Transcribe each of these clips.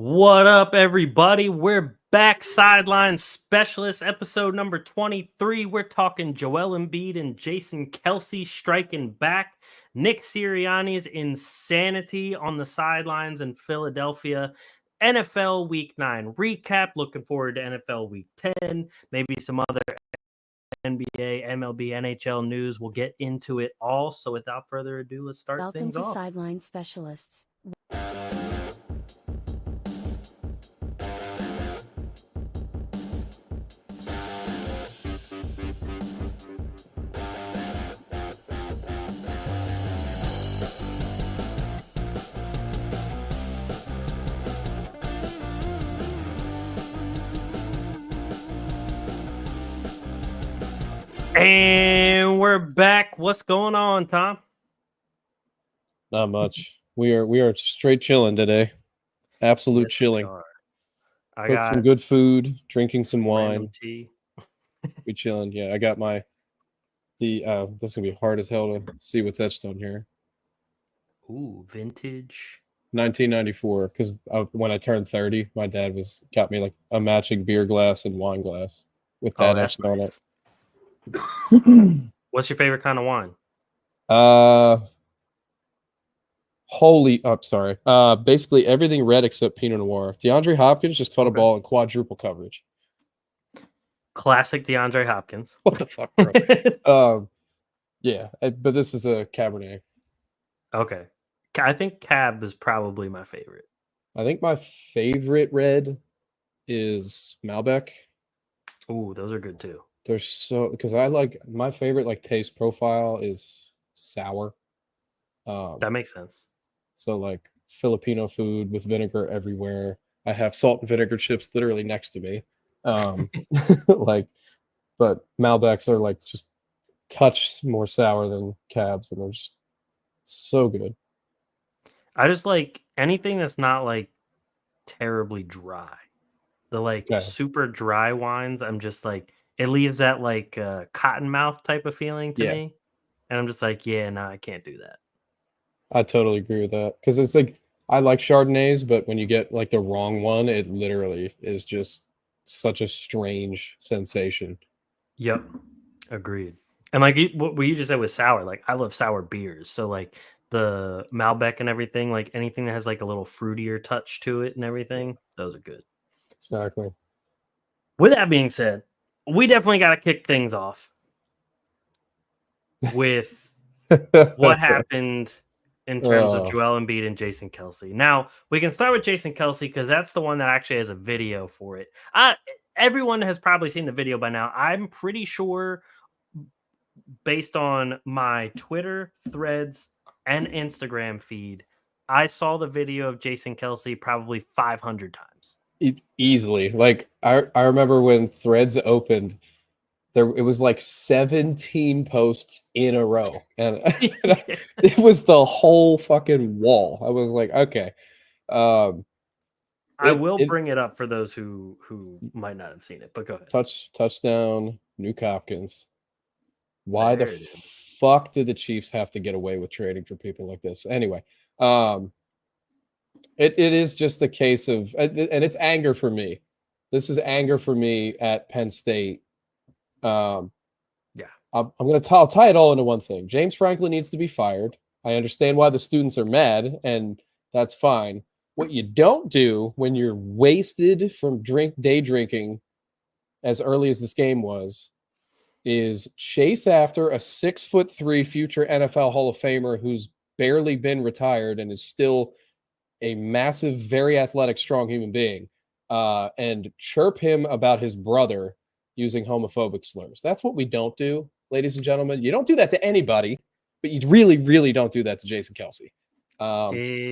What up, everybody? We're back. Sideline Specialists, episode number 23. We're talking Joel Embiid and Jason Kelce striking back. Nick Sirianni's insanity on the sidelines in Philadelphia. NFL Week 9 recap. Looking forward to NFL Week 10. Maybe some other NBA, MLB, NHL news. We'll get into it all. So without further ado, let's start things off. Welcome to Sideline Specialists. And we're back. What's going on, Tom? Not much. We are straight chilling today. Absolute Yes, chilling. I Cooked got some good food, drinking some random wine. tea. We chilling. Yeah, I got this is gonna be hard as hell to see what's etched on here. Ooh, vintage. 1994, because when I turned 30, my dad got me like a matching beer glass and wine glass with that that's etched on nice. it. What's your favorite kind of wine? Basically everything red except Pinot Noir. DeAndre Hopkins just caught a ball in quadruple coverage. Classic DeAndre Hopkins. What the fuck, bro? Yeah, but this is a Cabernet. Okay. I think Cab is probably my favorite. I think my favorite red is Malbec. Ooh, those are good too. Because I like my favorite like taste profile is sour. That makes sense. So like Filipino food with vinegar everywhere. I have salt and vinegar chips literally next to me. But Malbecs are like just touch more sour than Cabs, and they're just so good. I just like anything that's not like terribly dry. The super dry wines, I'm just like, it leaves that like cotton mouth type of feeling to me. And I'm just like, yeah, no, I can't do that. I totally agree with that. Because it's like, I like Chardonnays, but when you get like the wrong one, it literally is just such a strange sensation. Yep. Agreed. And like what you just said with sour, like I love sour beers. So like the Malbec and everything, like anything that has like a little fruitier touch to it and everything, those are good. Exactly. With that being said, we definitely got to kick things off with what happened in terms of Joel Embiid and Jason Kelce. Now, we can start with Jason Kelce because that's the one that actually has a video for it. Everyone has probably seen the video by now. I'm pretty sure, based on my Twitter, Threads, and Instagram feed, I saw the video of Jason Kelce probably 500 times. Easily. Like I remember when Threads opened, it was like 17 posts in a row, and it was the whole fucking wall. I was like, okay. I will bring it up for those who might not have seen it, but go ahead. Touchdown, Nick Hopkins. Why the fuck did the Chiefs have to get away with trading for people like this? Anyway, it is just a case of, and it's anger for me. This is anger for me at Penn State. I'm gonna I'll tie it all into one thing. James Franklin needs to be fired. I understand why the students are mad, and that's fine. What you don't do when you're wasted from day drinking as early as this game was is chase after a 6'3" future NFL Hall of Famer who's barely been retired and is still a massive, very athletic, strong human being, and chirp him about his brother using homophobic slurs. That's what we don't do, ladies and gentlemen. You don't do that to anybody, but you really, really don't do that to Jason Kelce.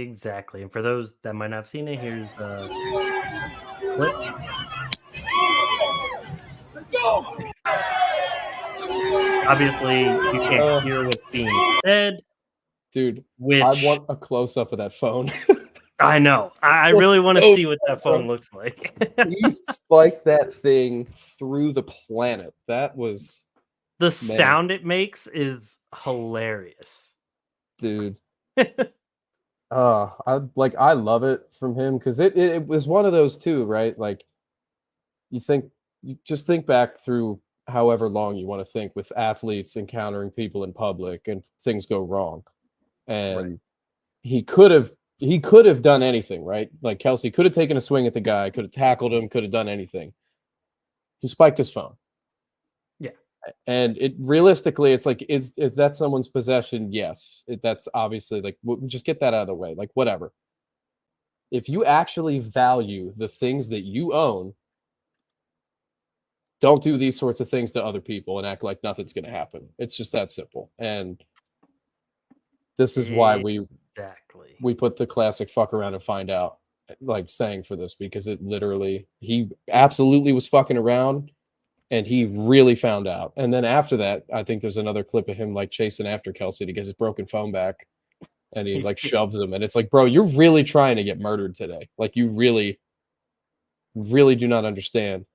Exactly. And for those that might not have seen it, here's a clip. Obviously, you can't hear what's being said. Dude, I want a close-up of that phone. I know. I really want to see what that phone looks like. He spiked that thing through the planet. That was... The sound it makes is hilarious. Dude. I love it from him because it was one of those too, right? Like you just think back through however long you want to think with athletes encountering people in public and things go wrong. And Right. he could have done anything, right? Like Kelce could have taken a swing at the guy, could have tackled him, could have done anything. He spiked his phone. Yeah. And it realistically, it's like, is that someone's possession? Yes. That's obviously like, just get that out of the way. Like, whatever. If you actually value the things that you own, don't do these sorts of things to other people and act like nothing's going to happen. It's just that simple. And this is why Exactly. we put the classic fuck around and find out like saying for this, because it literally, he absolutely was fucking around and he really found out. And then after that, I think there's another clip of him like chasing after Kelce to get his broken phone back, and he like shoves him, and it's like, bro, you're really trying to get murdered today. Like, you really do not understand.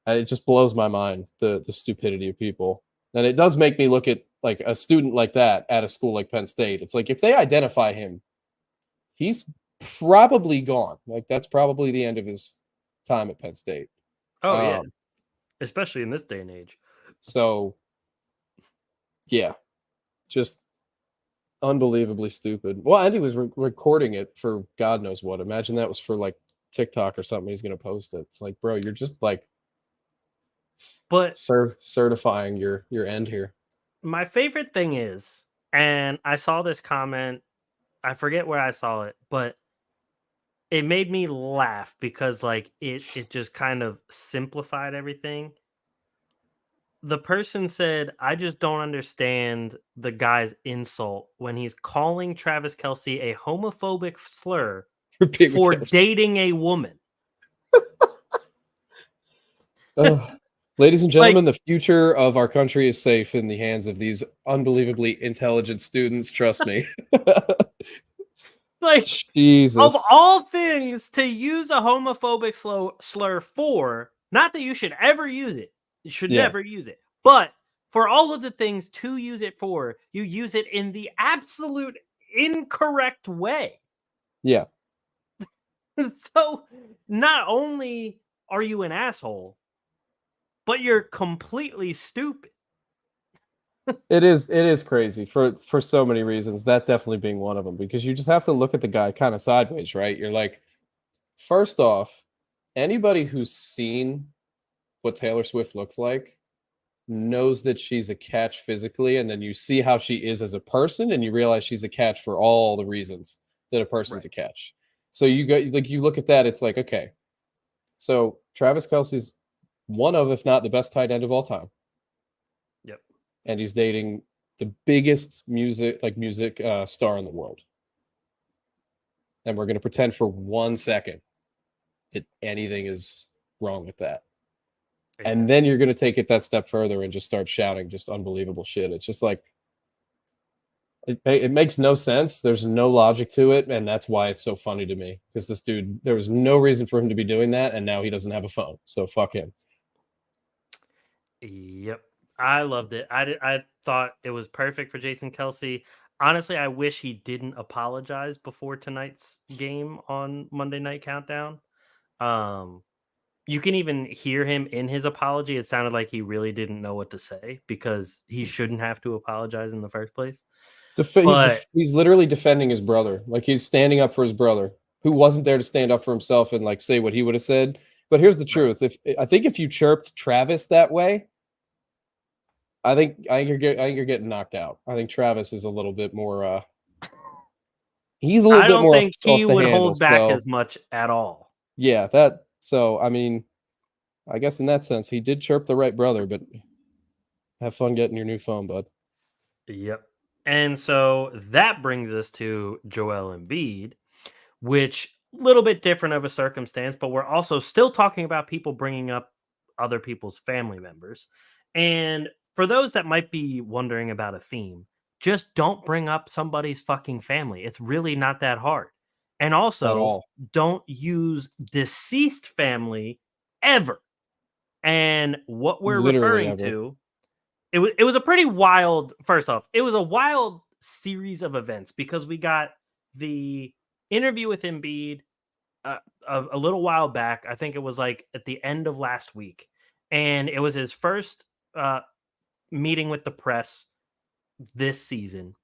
It just blows my mind, the stupidity of people. And it does make me look at like a student like that at a school like Penn State. It's like, if they identify him, he's probably gone. Like, that's probably the end of his time at Penn State. Oh yeah, especially in this day and age. So yeah, just unbelievably stupid. Well, and he was recording it for God knows what. Imagine that was for like TikTok or something. He's gonna post it. It's like, bro, you're just like, but certifying your end here. My favorite thing is, and I saw this comment, I forget where I saw it, but it made me laugh because like it just kind of simplified everything. The person said, I just don't understand the guy's insult when he's calling Travis Kelce a homophobic slur for dating a woman. Ladies and gentlemen, the future of our country is safe in the hands of these unbelievably intelligent students. Trust me. Like, Jesus. Of all things to use a homophobic slur for, not that you should ever use it. You should never use it. But for all of the things to use it for, you use it in the absolute incorrect way. Yeah. So not only are you an asshole, but you're completely stupid. It is crazy for so many reasons, that definitely being one of them, because you just have to look at the guy kind of sideways, right? You're like, first off, anybody who's seen what Taylor Swift looks like knows that she's a catch physically, and then you see how she is as a person and you realize she's a catch for all the reasons that a person's a catch. So you look at that, it's like, okay, so Travis Kelce's one of, if not the best tight end of all time. Yep. And he's dating the biggest music star in the world. And we're going to pretend for 1 second that anything is wrong with that. Exactly. And then you're going to take it that step further and just start shouting just unbelievable shit. It's just like, it makes no sense. There's no logic to it. And that's why it's so funny to me, because this dude, there was no reason for him to be doing that. And now he doesn't have a phone. So fuck him. Yep. I loved it. I thought it was perfect for Jason Kelce. Honestly, I wish he didn't apologize before tonight's game on Monday Night Countdown. You can even hear him in his apology. It sounded like he really didn't know what to say, because he shouldn't have to apologize in the first place. He's literally defending his brother. Like, he's standing up for his brother, who wasn't there to stand up for himself and like say what he would have said. But here's the truth. I think if you chirped Travis that way, I think you're getting knocked out. I think Travis is a little bit more. He's a little bit more. I don't think he would hold back as much at all. Yeah, that. So I mean, I guess in that sense, he did chirp the right brother. But have fun getting your new phone, bud. Yep. And so that brings us to Joel Embiid, which a little bit different of a circumstance, but we're also still talking about people bringing up other people's family members. And for those that might be wondering about a theme, just don't bring up somebody's fucking family. It's really not that hard. And also, don't use deceased family ever. And what we're referring to, it was a pretty wild, first off, it was a wild series of events, because we got the interview with Embiid a little while back. I think it was like at the end of last week, and it was his first meeting with the press this season,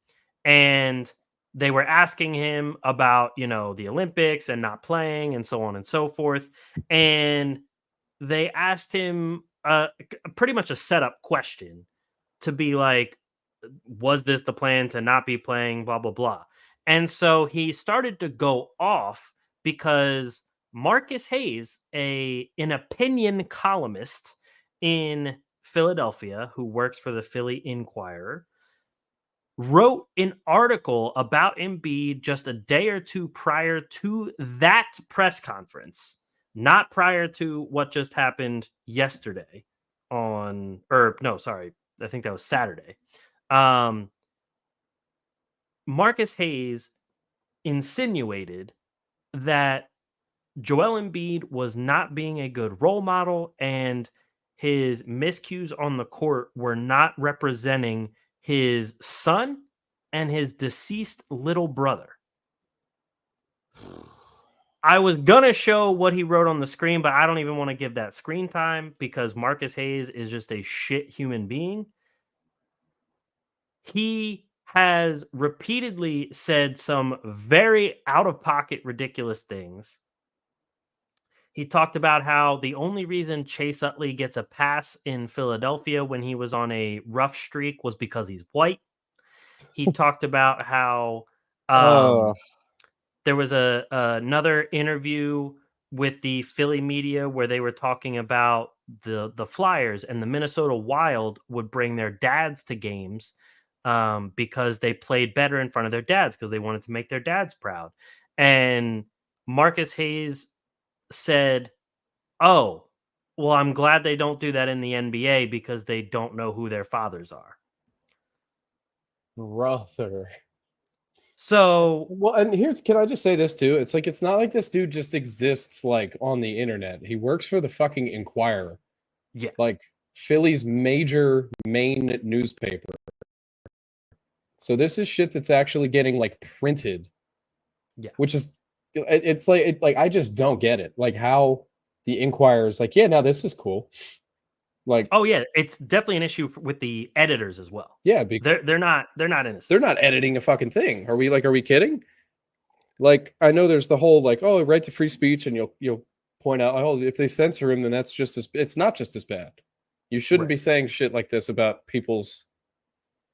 and they were asking him about, the Olympics and not playing and so on and so forth. And they asked him pretty much a setup question to be like, was this the plan to not be playing, blah, blah, blah. And so he started to go off because Marcus Hayes, an opinion columnist in Philadelphia who works for the Philly Inquirer, wrote an article about Embiid just a day or two prior to that press conference, not prior to what just happened yesterday I think that was Saturday. Marcus Hayes insinuated that Joel Embiid was not being a good role model and his miscues on the court were not representing his son and his deceased little brother. I was going to show what he wrote on the screen, but I don't even want to give that screen time because Marcus Hayes is just a shit human being. He has repeatedly said some very out-of-pocket, ridiculous things. He talked about how the only reason Chase Utley gets a pass in Philadelphia when he was on a rough streak was because he's white. He talked about how there was another interview with the Philly media where they were talking about the Flyers and the Minnesota Wild would bring their dads to games because they played better in front of their dads because they wanted to make their dads proud. And Marcus Hayes said, "Oh, well, I'm glad they don't do that in the NBA because they don't know who their fathers are." Brother. So, well, and can I just say this too? It's like, it's not like this dude just exists like on the internet. He works for the fucking Inquirer. Yeah. Like Philly's main newspaper. So this is shit that's actually getting like printed. Yeah. Which is, it's like, I just don't get it. Like how the Inquirer is like, yeah, now this is cool. Like, oh yeah, it's definitely an issue with the editors as well. Yeah, they're not innocent. They're not editing a fucking thing. Are we kidding? Like, I know there's the whole like, oh, right to free speech, and you'll point out, oh, if they censor him, then that's it's not just as bad. You shouldn't be saying shit like this about people's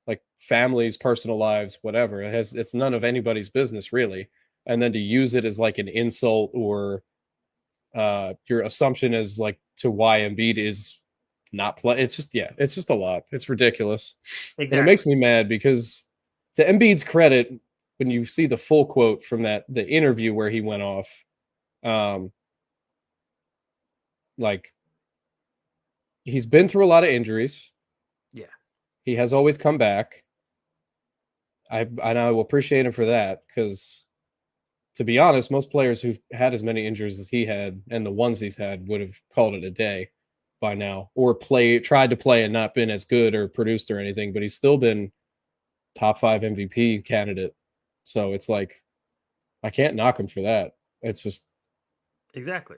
like families, personal lives, whatever. It's none of anybody's business really. And then to use it as like an insult or your assumption is like to why Embiid is not play. It's just a lot. It's ridiculous. Exactly. And it makes me mad because to Embiid's credit, when you see the full quote from the interview where he went off, like he's been through a lot of injuries. Yeah. He has always come back. I will appreciate him for that because, to be honest, most players who've had as many injuries as he had and the ones he's had would have called it a day by now, or tried to play and not been as good or produced or anything, but he's still been top 5 MVP candidate. So it's like, I can't knock him for that. It's just exactly.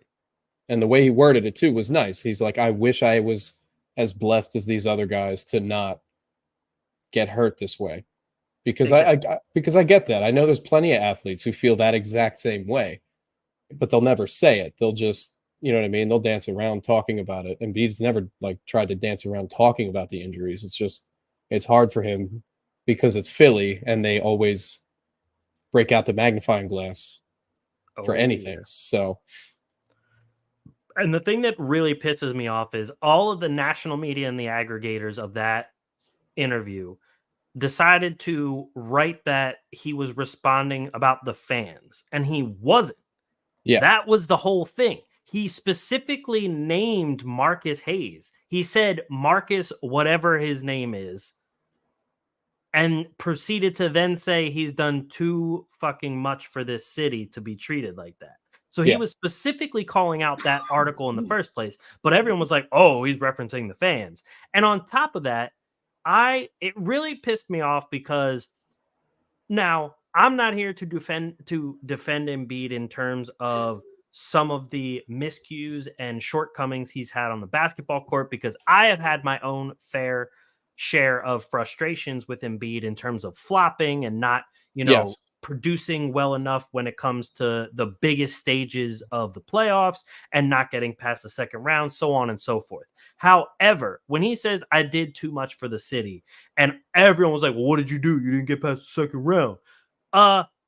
And the way he worded it too was nice. He's like, I wish I was as blessed as these other guys to not get hurt this way. Because I get that. I know there's plenty of athletes who feel that exact same way, but they'll never say it. They'll just, you know what I mean? They'll dance around talking about it. And Embiid's never like tried to dance around talking about the injuries. It's just, it's hard for him because it's Philly and they always break out the magnifying glass for anything. Yeah. So. And the thing that really pisses me off is all of the national media and the aggregators of that interview decided to write that he was responding about the fans, and he wasn't. Yeah. That was the whole thing. He specifically named Marcus Hayes. He said Marcus, whatever his name is, and proceeded to then say he's done too fucking much for this city to be treated like that. So he was specifically calling out that article in the first place, but everyone was like, oh, he's referencing the fans. And on top of that, it really pissed me off because now I'm not here to defend Embiid in terms of some of the miscues and shortcomings he's had on the basketball court, because I have had my own fair share of frustrations with Embiid in terms of flopping and not, Yes. producing well enough when it comes to the biggest stages of the playoffs and not getting past the second round, so on and so forth. However, when he says I did too much for the city and everyone was like, well, what did you do? You didn't get past the second round.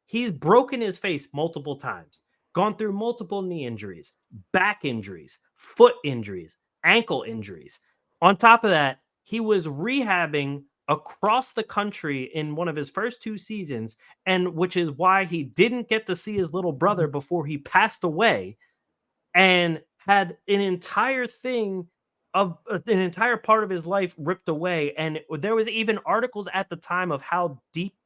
He's broken his face multiple times, gone through multiple knee injuries, back injuries, foot injuries, ankle injuries. On top of that, he was rehabbing across the country in one of his first 2 seasons, and which is why he didn't get to see his little brother before he passed away, and had an entire part of his life ripped away. And there was even articles at the time of how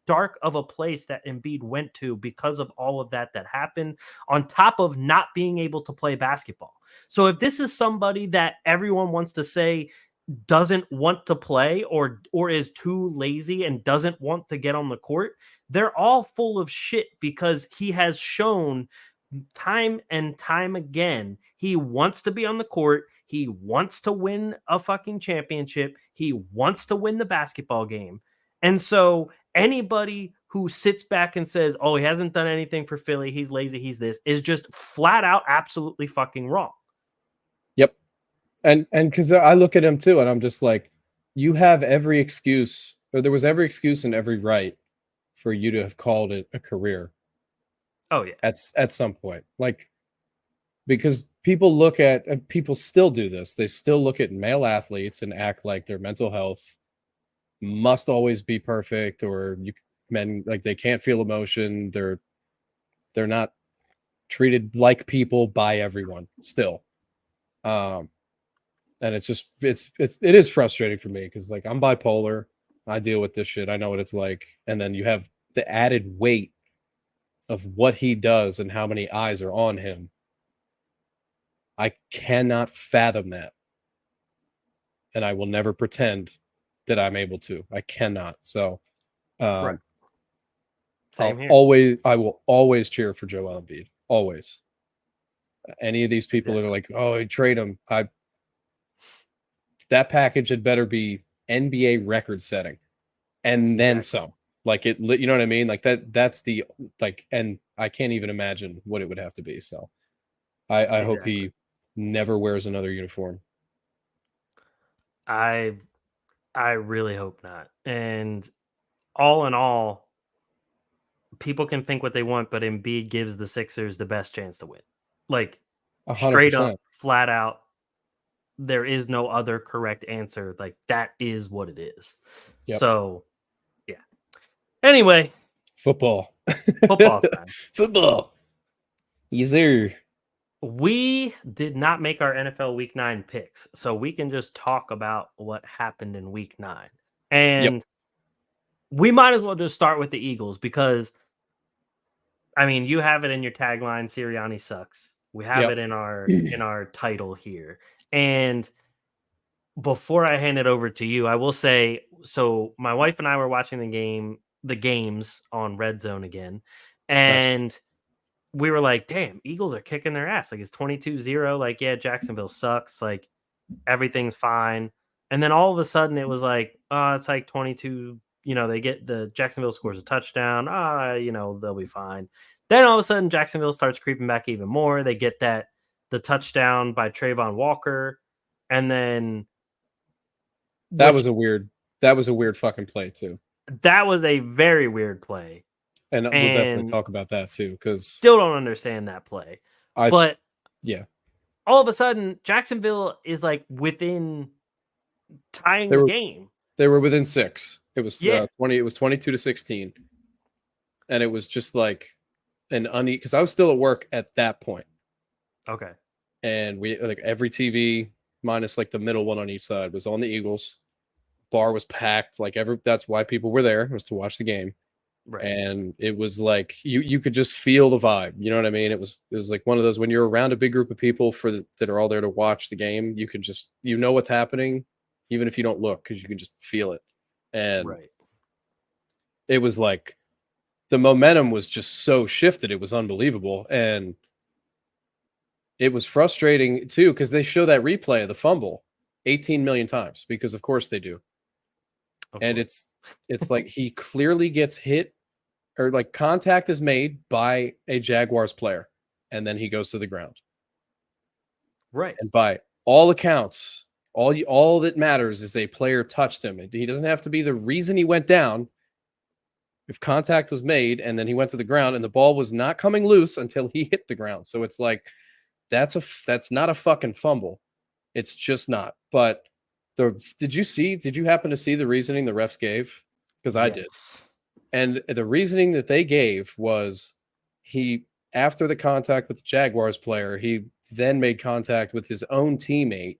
dark of a place that Embiid went to because of all of that happened, on top of not being able to play basketball. So if this is somebody that everyone wants to say doesn't want to play or is too lazy and doesn't want to get on the court, they're all full of shit, because he has shown time and time again he wants to be on the court. He wants to win a fucking championship. He wants to win the basketball game. And so anybody who sits back and says, oh, he hasn't done anything for Philly, he's lazy, he's this, is just flat out absolutely fucking wrong. Yep. And because I look at him too, and I'm just like, you have every excuse, or there was every excuse and every right for you to have called it a career. Oh yeah. At some point, like, because people look at, and people still do this, they still look at male athletes and act like their mental health must always be perfect, or men, like, they can't feel emotion, they're not treated like people by everyone still. And it's just it is frustrating for me, because, like, I'm bipolar, I deal with this shit, I know what it's like, and then you have the added weight of what he does and how many eyes are on him. I cannot fathom that, and I will never pretend that I'm able to. I cannot. So, Right. Same here. I will always cheer for Joel Embiid. Always. Any of these people that are like, oh, trade him, that package had better be NBA record setting, and then some. Like, it, you know what I mean? Like, that's the, like, and I can't even imagine what it would have to be. So I hope he never wears another uniform. I really hope not. And all in all, people can think what they want, but Embiid gives the Sixers the best chance to win. Like, 100%. Straight up, flat out, there is no other correct answer. Like, that is what it is. Yep. So, yeah. Anyway. Football time. Football. Yes, sir. We did not make our NFL Week 9 picks, so we can just talk about what happened in Week 9. And we might as well just start with the Eagles, because, I mean, you have it in your tagline, Sirianni sucks. We have it in our title here. And before I hand it over to you, I will say, so my wife and I were watching the games on Red Zone again, and we were like, damn, Eagles are kicking their ass. Like, it's 22-0. Like, yeah, Jacksonville sucks. Like, everything's fine. And then all of a sudden it was like, it's like 22, they get the Jacksonville scores a touchdown. They'll be fine. Then all of a sudden Jacksonville starts creeping back even more. They get the touchdown by Trayvon Walker. And then that was a weird fucking play too. That was a very weird play. And we'll definitely talk about that too, because still don't understand that play. But all of a sudden Jacksonville is like within tying the game. They were within 6. It was 20. It was 22-16, and it was just like an because I was still at work at that point. Okay. And we, like, every TV minus like the middle one on each side was on the Eagles. Bar was packed. Like, that's why people were there, was to watch the game. Right. And it was like you could just feel the vibe. You know what I mean? It was like one of those, when you're around a big group of people that are all there to watch the game, you can just, what's happening, even if you don't look, because you can just feel it. And it was like the momentum was just so shifted. It was unbelievable. And it was frustrating too, because they show that replay of the fumble 18 million times, because of course they do. And it's like he clearly gets hit, or like contact is made by a Jaguars player, and then he goes to the ground. Right. And by all accounts, all that matters is a player touched him. He doesn't have to be the reason he went down. If contact was made and then he went to the ground, and the ball was not coming loose until he hit the ground. So it's like, that's not a fucking fumble. It's just not. But did you happen to see the reasoning the refs gave? Because I did. And the reasoning that they gave was after the contact with the Jaguars player, he then made contact with his own teammate,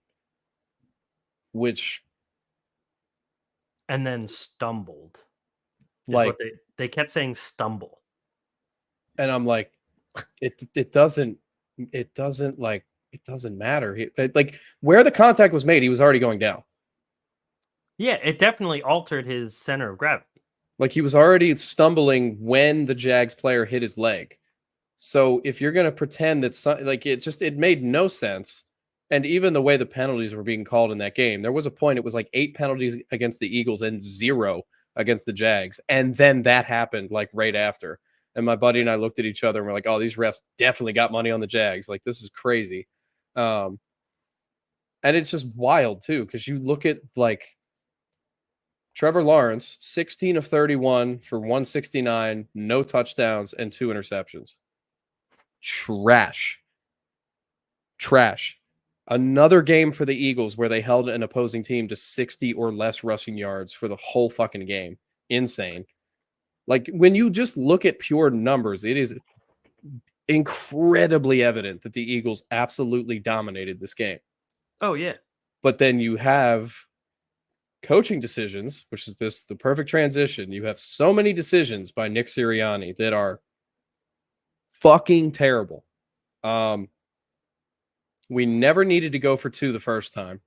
and then stumbled. Like, what they kept saying, stumble. And I'm like, it doesn't matter. Like, where the contact was made, he was already going down. Yeah, it definitely altered his center of gravity. Like, he was already stumbling when the Jags player hit his leg. So if you're going to pretend that it made no sense. And even the way the penalties were being called in that game, there was a point, it was like 8 penalties against the Eagles and 0 against the Jags. And then that happened like right after. And my buddy and I looked at each other and we're like, oh, these refs definitely got money on the Jags. Like, this is crazy. And it's just wild too, because you look at like Trevor Lawrence, 16 of 31 for 169, no touchdowns and 2 interceptions. Trash. Another game for the Eagles where they held an opposing team to 60 or less rushing yards for the whole fucking game. Insane. Like, when you just look at pure numbers, it is incredibly evident that the Eagles absolutely dominated this game. Oh, yeah. But then you have coaching decisions, which is just the perfect transition. You have so many decisions by Nick Sirianni that are fucking terrible. We never needed to go for 2 the first time.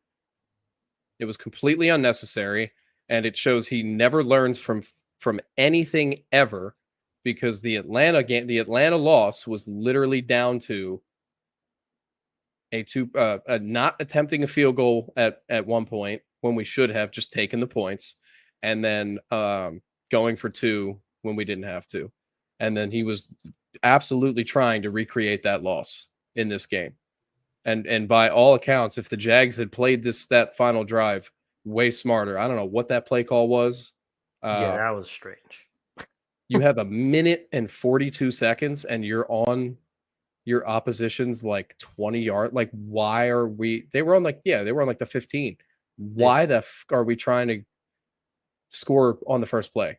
It was completely unnecessary, and it shows he never learns from anything ever, because the Atlanta loss was literally down to a not attempting a field goal at one point when we should have just taken the points, and then going for 2 when we didn't have to. And then he was absolutely trying to recreate that loss in this game. And by all accounts, if the Jags had played that final drive way smarter, I don't know what that play call was. Yeah, that was strange. You have 1 minute and 42 seconds and you're on your opposition's like 20 yard. Like, why are we? They were on like the 15. Why the f are we trying to score on the first play?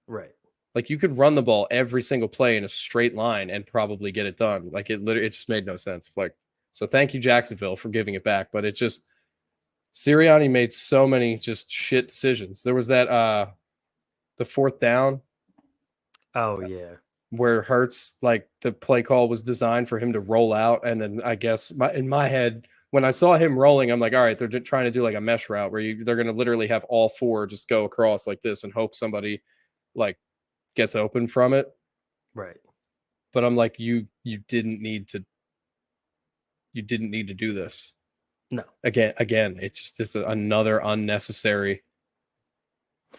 Right. Like, you could run the ball every single play in a straight line and probably get it done. Like, it just made no sense. Like, so thank you, Jacksonville, for giving it back. But it just, Sirianni made so many just shit decisions. There was that the 4th down. Oh, yeah. Where Hurts, like, the play call was designed for him to roll out. And then I guess in my head, when I saw him rolling, I'm like, all right, they're trying to do like a mesh route where they're going to literally have all 4 just go across like this and hope somebody like gets open from it. Right. But I'm like, you didn't need to do this. No. Again, it's just another unnecessary.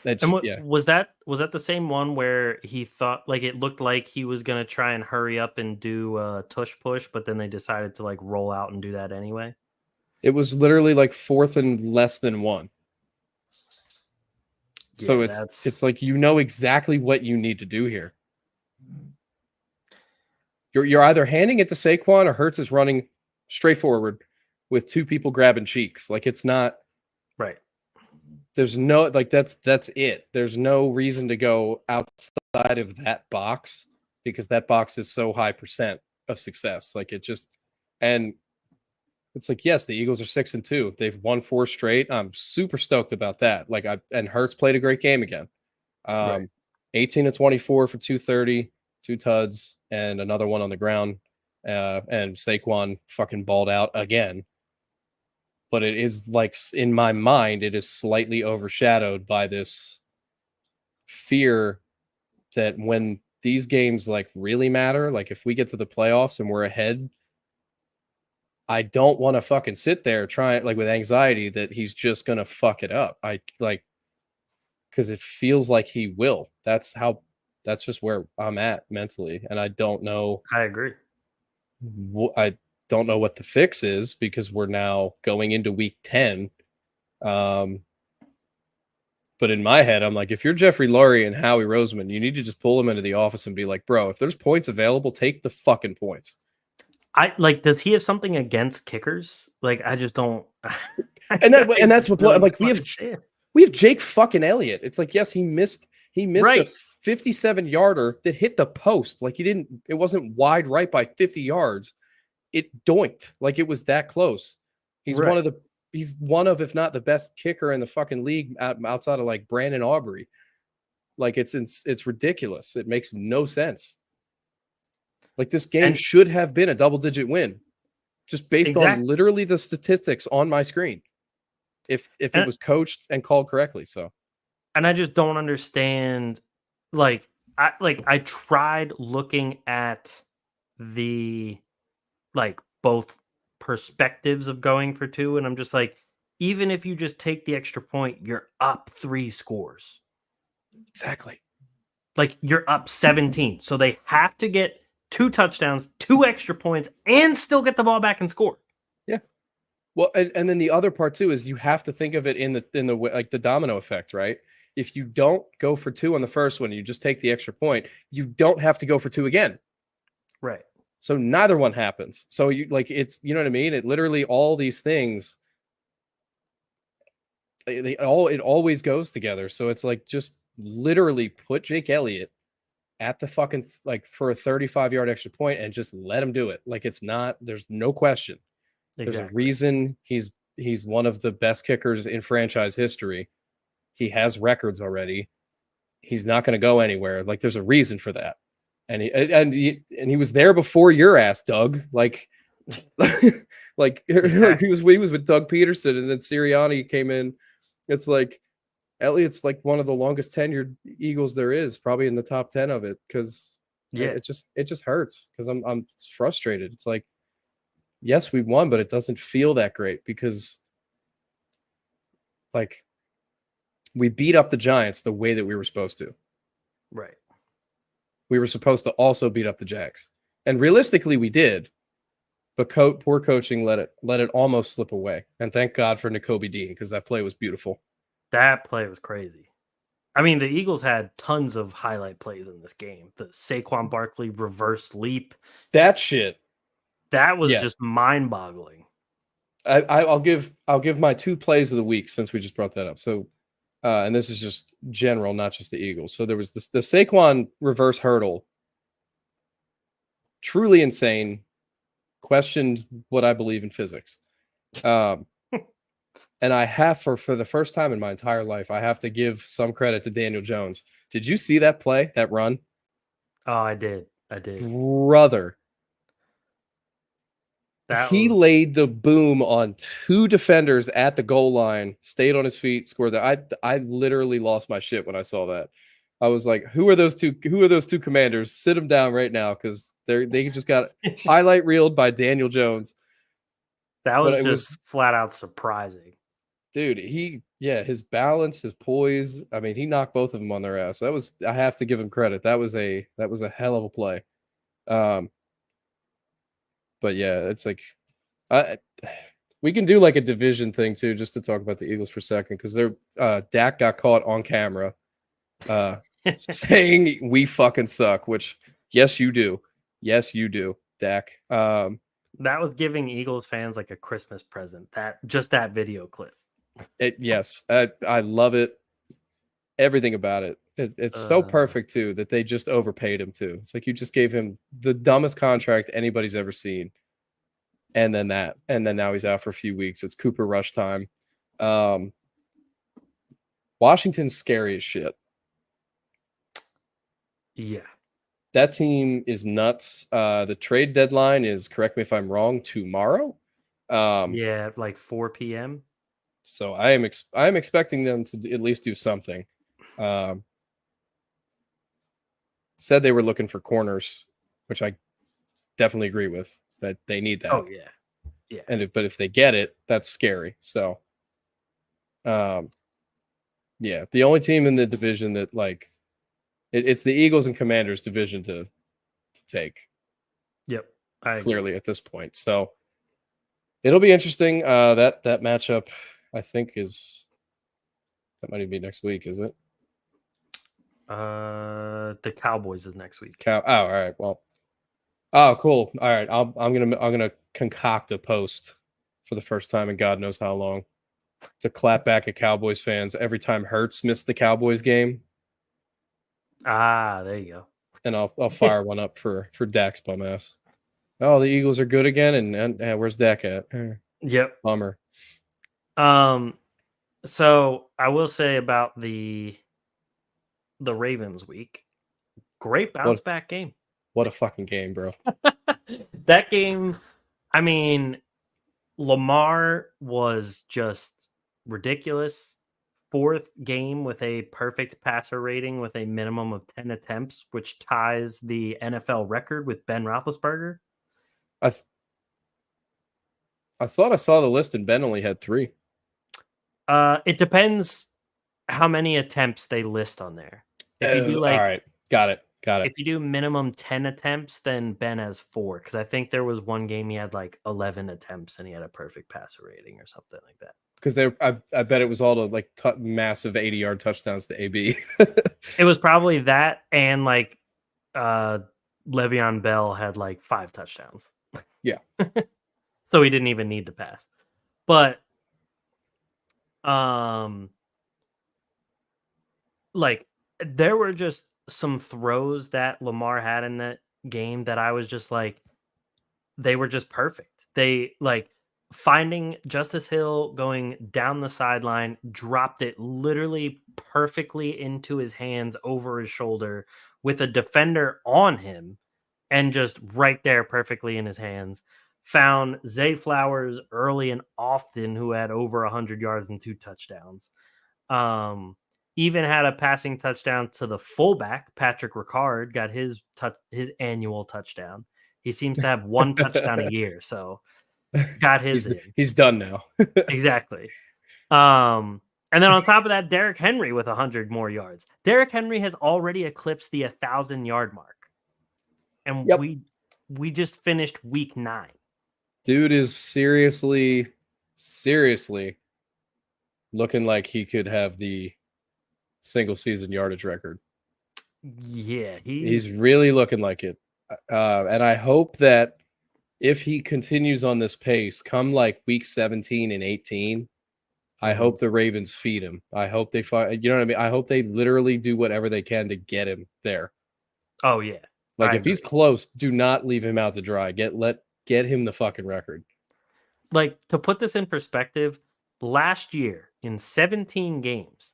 Was that the same one where he thought, like, it looked like he was gonna try and hurry up and do tush push, but then they decided to like roll out and do that anyway? It was literally like 4th and less than 1. So it's like, you know exactly what you need to do here. You're either handing it to Saquon or Hurts is running straight forward with 2 people grabbing cheeks. Like, it's not right. There's no, like, that's it. There's no reason to go outside of that box, because that box is so high % of success. Like, it just, and it's like, yes, the Eagles are 6-2. They've won 4 straight. I'm super stoked about that. Like, and Hurts played a great game again. Right. 18 of 24 for 230, 2 tuds, and another one on the ground. And Saquon fucking balled out again. But it is, like, in my mind, it is slightly overshadowed by this fear that when these games like really matter, like if we get to the playoffs and we're ahead, I don't want to fucking sit there trying like with anxiety that he's just gonna fuck it up. I like because it feels like he will. That's just where I'm at mentally, and I don't know. I agree. I don't know what the fix is because we're now going into week 10. But in my head, I'm like, if you're Jeffrey Lurie and Howie Roseman, you need to just pull them into the office and be like, bro, if there's points available, take the fucking points. Does he have something against kickers? Like, I just don't. And that's what really like we have Jake fucking Elliott. It's like, yes, he missed right. a 57-yarder that hit the post. Like it wasn't wide right by 50 yards. It doinked. Like it was that close. He's right. He's one of, if not the best kicker in the fucking league outside of like Brandon Aubrey. Like it's ridiculous. It makes no sense. Like this game should have been a double-digit win, just based on literally the statistics on my screen. If it was coached and called correctly, so. And I just don't understand. I tried looking at the both perspectives of going for 2, and I'm just like, even if you just take the extra point, you're up 3 scores. Exactly. Like you're up 17. So they have to get 2 touchdowns, 2 extra points, and still get the ball back and score. Yeah. Well, and then the other part too is you have to think of it in the like the domino effect, right? If you don't go for 2 on the first one, you just take the extra point, you don't have to go for 2 again. Right. So neither one happens. So you like it's, you know what I mean? It literally all these things it always goes together. So it's like just literally put Jake Elliott at the fucking like for a 35-yard extra point and just let him do it. Like it's not, there's no question. Exactly. There's a reason he's one of the best kickers in franchise history. He has records already. He's not going to go anywhere. Like there's a reason for that. And he was there before your ass, Doug. Like, like exactly. he was with Doug Peterson, and then Sirianni came in. It's like Elliott's like one of the longest tenured Eagles there is, probably in the top 10 of it. Because it just hurts because I'm frustrated. It's like, yes, we won, but it doesn't feel that great because like we beat up the Giants the way that we were supposed to. Right. We were supposed to also beat up the Jags. And realistically, we did. But poor coaching let it almost slip away. And thank God for Nakobe Dean, because that play was beautiful. That play was crazy. I mean, the Eagles had tons of highlight plays in this game. The Saquon Barkley reverse leap. That shit. That was just mind-boggling. I'll give my 2 plays of the week since we just brought that up. So and this is just general, not just the Eagles. So there was the Saquon reverse hurdle. Truly insane. Questioned what I believe in physics. And I have for the first time in my entire life, I have to give some credit to Daniel Jones. Did you see that play, that run? Oh, I did. Brother. He laid the boom on 2 defenders at the goal line, stayed on his feet, scored that. I literally lost my shit when I saw that. I was like, who are those two commanders? Sit them down right now because they just got highlight reeled by Daniel Jones. That was flat out surprising. Dude, his balance, his poise. I mean, he knocked both of them on their ass. I have to give him credit. That was a hell of a play. But yeah, it's like we can do like a division thing too, just to talk about the Eagles for a second, because Dak got caught on camera saying we fucking suck, which yes you do, Dak. That was giving Eagles fans like a Christmas present. That video clip. Yes, I love it. Everything about it. It's so perfect too that they just overpaid him too. It's like you just gave him the dumbest contract anybody's ever seen, and then now he's out for a few weeks. It's Cooper Rush time. Washington's scary as shit. Yeah, that team is nuts. The trade deadline is, correct me if I'm wrong, tomorrow. Like 4 p.m. So I am expecting them to at least do something. said they were looking for corners, which I definitely agree with, that they need that. Oh yeah. Yeah. But if they get it, that's scary. So, yeah, the only team in the division that like it's the Eagles and Commanders division to take. Yep. Clearly at this point. So it'll be interesting. That matchup, I think, that might even be next week, is it? The Cowboys is next week. All right. Well, oh, cool. All right. I'm gonna concoct a post for the first time in God knows how long to clap back at Cowboys fans every time Hurts missed the Cowboys game. There you go. And I'll fire one up for Dak's bum ass. Oh, the Eagles are good again, and where's Dak at? Yep. Bummer. So I will say about the Ravens week, great bounce back game. What a fucking game, bro. That game, I mean, Lamar was just ridiculous. 4th game with a perfect passer rating with a minimum of 10 attempts, which ties the NFL record with Ben Roethlisberger. I thought I saw the list and Ben only had 3. It depends how many attempts they list on there. If you do all right, got it. If you do minimum 10 attempts, then Ben has 4. Because I think there was one game he had like 11 attempts and he had a perfect passer rating or something like that. Because I bet it was all the like massive 80-yard touchdowns to AB. It was probably that, and like Le'Veon Bell had like 5 touchdowns. Yeah. So he didn't even need to pass. But like there were just some throws that Lamar had in that game that I was just like, they were just perfect. They like finding Justice Hill going down the sideline, dropped it literally perfectly into his hands over his shoulder with a defender on him and just right there perfectly in his hands. Found Zay Flowers early and often, who had over 100 yards and 2 touchdowns. Even had a passing touchdown to the fullback, Patrick Ricard, got his annual touchdown. He seems to have 1 touchdown a year, so got his. He's done now. Exactly. And then on top of that, Derrick Henry with 100 more yards. Derrick Henry has already eclipsed the 1,000-yard mark, and we just finished week 9. Dude is seriously looking like he could have the single season yardage record. Yeah, he's really looking like it. And I hope that if he continues on this pace, come like week 17 and 18, I hope the Ravens feed him. I hope they find, you know what I mean? I hope they literally do whatever they can to get him there. Oh yeah. Like if he's close, do not leave him out to dry. Get him the fucking record. Like, to put this in perspective, last year in 17 games,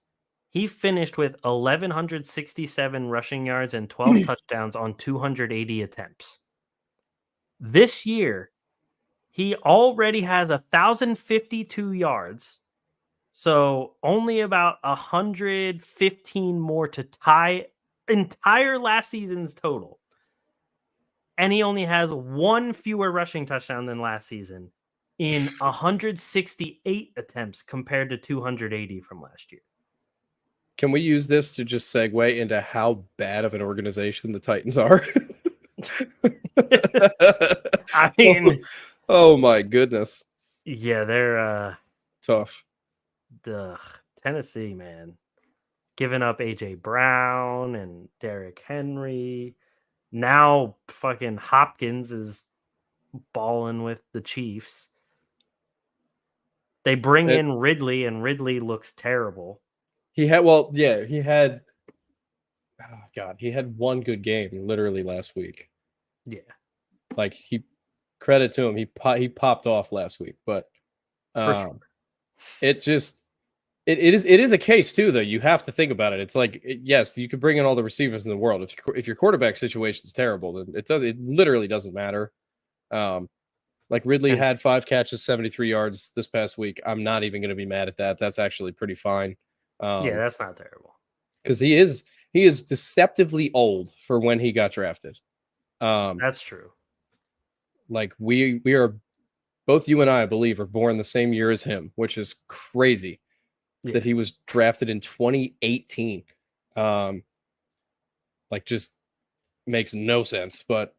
he finished with 1,167 rushing yards and 12 touchdowns on 280 attempts. This year, he already has 1,052 yards, so only about 115 more to tie entire last season's total. And he only has 1 fewer rushing touchdown than last season in 168 attempts compared to 280 from last year. Can we use this to just segue into how bad of an organization the Titans are? I mean, oh my goodness. Yeah, they're tough. Tennessee, man. Giving up AJ Brown and Derrick Henry. Now fucking Hopkins is balling with the Chiefs. They bring in Ridley, and Ridley looks terrible. He had one good game literally last week. Yeah. Like credit to him, he popped off last week, but sure. It is a case too, though. You have to think about it. It's like, yes, you could bring in all the receivers in the world. If your quarterback situation is terrible, then it literally doesn't matter. Like Ridley had 5 catches, 73 yards this past week. I'm not even going to be mad at that. That's actually pretty fine. Yeah, that's not terrible. Because he is he is deceptively old for when he got drafted. That's true. Like we are both, you and I believe, are born the same year as him, which is crazy that he was drafted in 2018. Like just makes no sense, but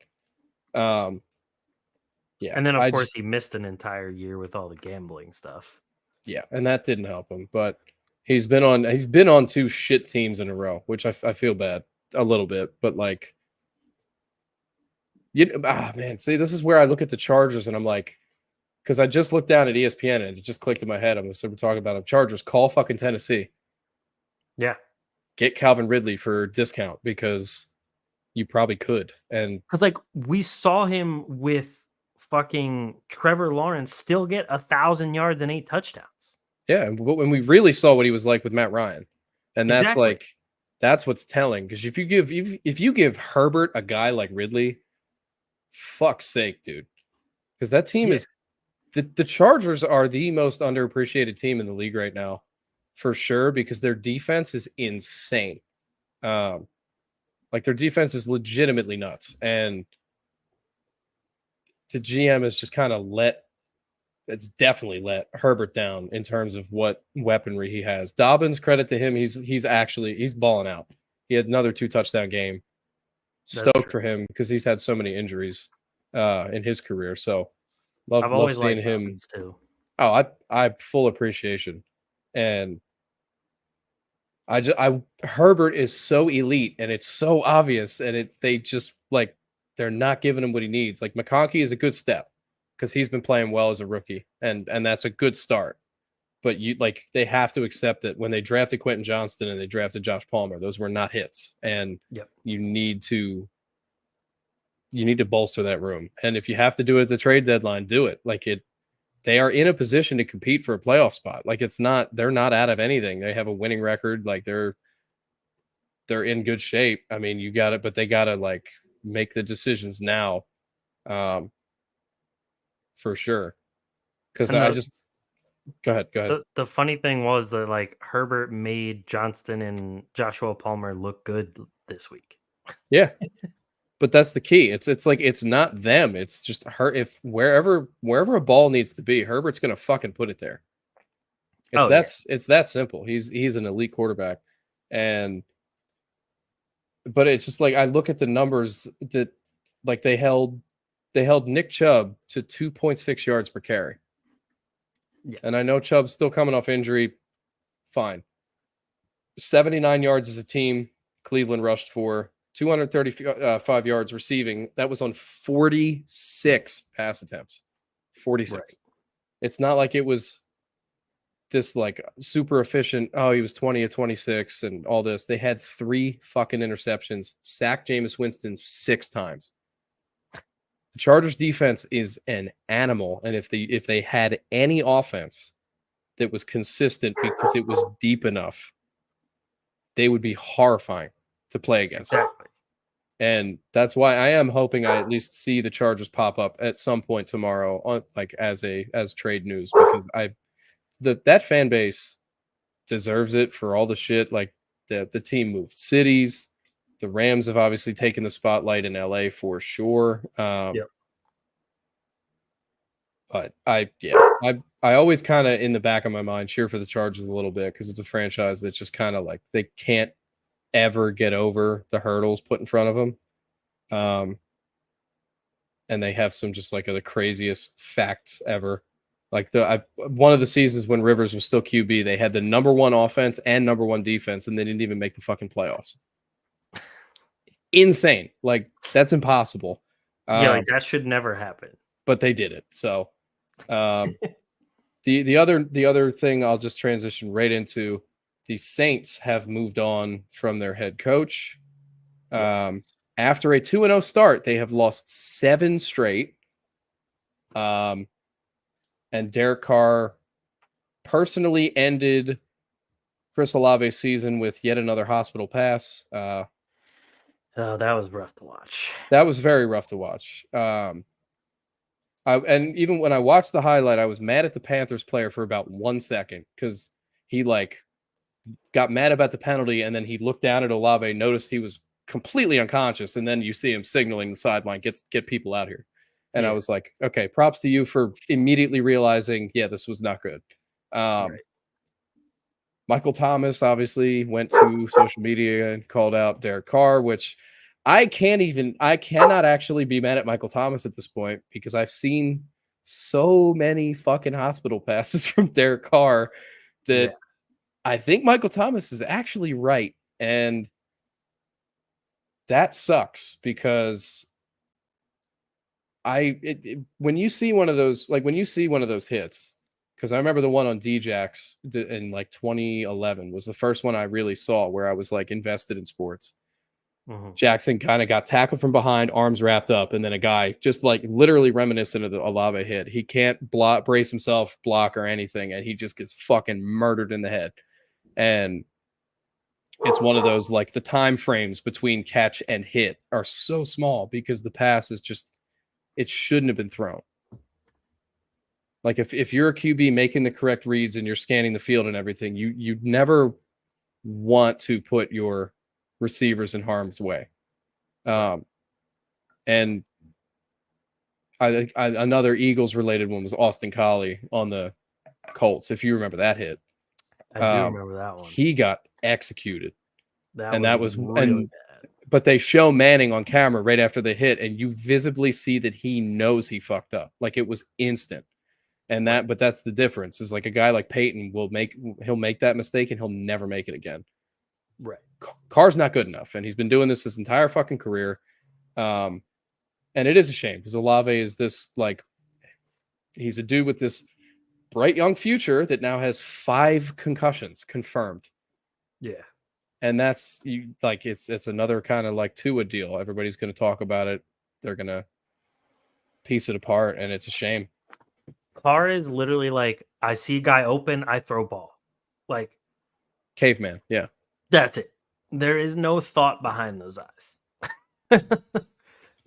yeah. And then of course he missed an entire year with all the gambling stuff. Yeah, and that didn't help him, but he's been on 2 shit teams in a row, which I feel bad a little bit, but like man, see, this is where I look at the Chargers and I'm like, because I just looked down at ESPN and it just clicked in my head. We're talking about them. Chargers, call fucking Tennessee. Yeah. Get Calvin Ridley for a discount because you probably could. And because like we saw him with fucking Trevor Lawrence still get 1,000 yards and 8 touchdowns. Yeah, and when we really saw what he was like with Matt Ryan, and that's Exactly. that's what's telling. Because if you give Herbert a guy like Ridley, fuck's sake, dude. Because that team is the Chargers are the most underappreciated team in the league right now, for sure. Because their defense is insane. Like their defense is legitimately nuts, and the GM has just kind of it's definitely let Herbert down in terms of what weaponry he has. Dobbins, credit to him, he's balling out. He had another 2 touchdown game. Stoked for him because he's had so many injuries in his career. So love seeing him Dobbins too. Oh, I full appreciation, and Herbert is so elite and it's so obvious, and they just like they're not giving him what he needs. Like McConkey is a good step because he's been playing well as a rookie, and that's a good start. But they have to accept that when they drafted Quentin Johnston and they drafted Josh Palmer, those were not hits, and you need to bolster that room. And if you have to do it at the trade deadline, do it. They are in a position to compete for a playoff spot. Like they're not out of anything. They have a winning record. Like they're in good shape. I mean, you got it, but they got to like make the decisions now, for sure. Because go ahead. The funny thing was that like Herbert made Johnston and Joshua Palmer look good this week. Yeah. But that's the key. It's like it's not them. It's just if wherever a ball needs to be, Herbert's gonna fucking put it there. It's that simple. He's an elite quarterback, but it's just like I look at the numbers that like they held Nick Chubb to 2.6 yards per carry. Yeah. And I know Chubb's still coming off injury. Fine. 79 yards as a team. Cleveland rushed for 235 yards receiving. That was on 46 pass attempts. 46. Right. It's not like it was this like super efficient. Oh, he was 20 of 26 and all this. They had 3 fucking interceptions. Sacked Jameis Winston 6 times. The Chargers defense is an animal, and if they had any offense that was consistent because it was deep enough, they would be horrifying to play against. Exactly. And that's why I am hoping I at least see the Chargers pop up at some point tomorrow on like as trade news, because that fan base deserves it for all the shit. Like the team moved cities. The Rams have obviously taken the spotlight in LA for sure. But I always kind of in the back of my mind cheer for the Chargers a little bit because it's a franchise that's just kind of like they can't ever get over the hurdles put in front of them. And they have some just like the craziest facts ever. Like one of the seasons when Rivers was still QB, they had the number 1 offense and number 1 defense, and they didn't even make the fucking playoffs. Insane. Like that's impossible. Like that should never happen. But they did it. So the other thing I'll just transition right into, the Saints have moved on from their head coach. After a 2-0 start, they have lost 7 straight. And Derek Carr personally ended Chris Olave's season with yet another hospital pass. Oh, that was rough to watch. That was very rough to watch. And even when I watched the highlight, I was mad at the Panthers player for about 1 second because he like got mad about the penalty, and then he looked down at Olave, noticed he was completely unconscious, and then you see him signaling the sideline, get people out here. And I was like, okay, props to you for immediately realizing, yeah, this was not good. Michael Thomas obviously went to social media and called out Derek Carr, which I cannot actually be mad at Michael Thomas at this point, because I've seen so many fucking hospital passes from Derek Carr that I think Michael Thomas is actually right. And that sucks, because when you see one of those hits, because I remember the one on Djax in like 2011 was the first one I really saw where I was like invested in sports. Jackson kind of got tackled from behind, arms wrapped up, and then a guy just like literally reminiscent of the Olave hit. He can't brace himself, block or anything, and he just gets fucking murdered in the head. And it's one of those, like, the time frames between catch and hit are so small because the pass is just, it shouldn't have been thrown. Like if you're a QB making the correct reads and you're scanning the field and everything, you never want to put your receivers in harm's way. And another Eagles related one was Austin Collie on the Colts. If you remember that hit, I do remember that one. He got executed. That was really bad. But they show Manning on camera right after the hit, and you visibly see that he knows he fucked up. Like, it was instant. And but that's the difference, is like a guy like Peyton he'll make that mistake and he'll never make it again. Right. Carr's not good enough, and he's been doing this his entire fucking career. And it is a shame, because Olave is this, like, he's a dude with this bright young future that now has 5 concussions confirmed. Yeah. And that's it's another kind of like Tua deal. Everybody's going to talk about it. They're going to piece it apart, and it's a shame. Carr is literally like, I see a guy open, I throw ball. Like, caveman. Yeah. That's it. There is no thought behind those eyes.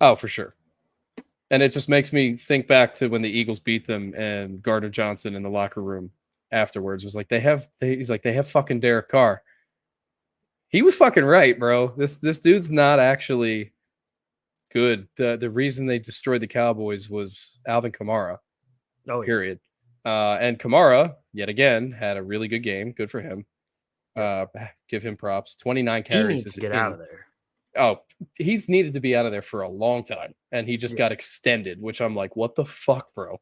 Oh, for sure. And it just makes me think back to when the Eagles beat them, and Gardner Johnson in the locker room afterwards was like, they have fucking Derek Carr. He was fucking right, bro. This dude's not actually good. The reason they destroyed the Cowboys was Alvin Kamara. Oh, period. And Kamara, yet again, had a really good game. Good for him. Give him props. 29 carries. He needs to get out of there. Oh, he's needed to be out of there for a long time, and he just got extended, which I'm like, what the fuck, bro?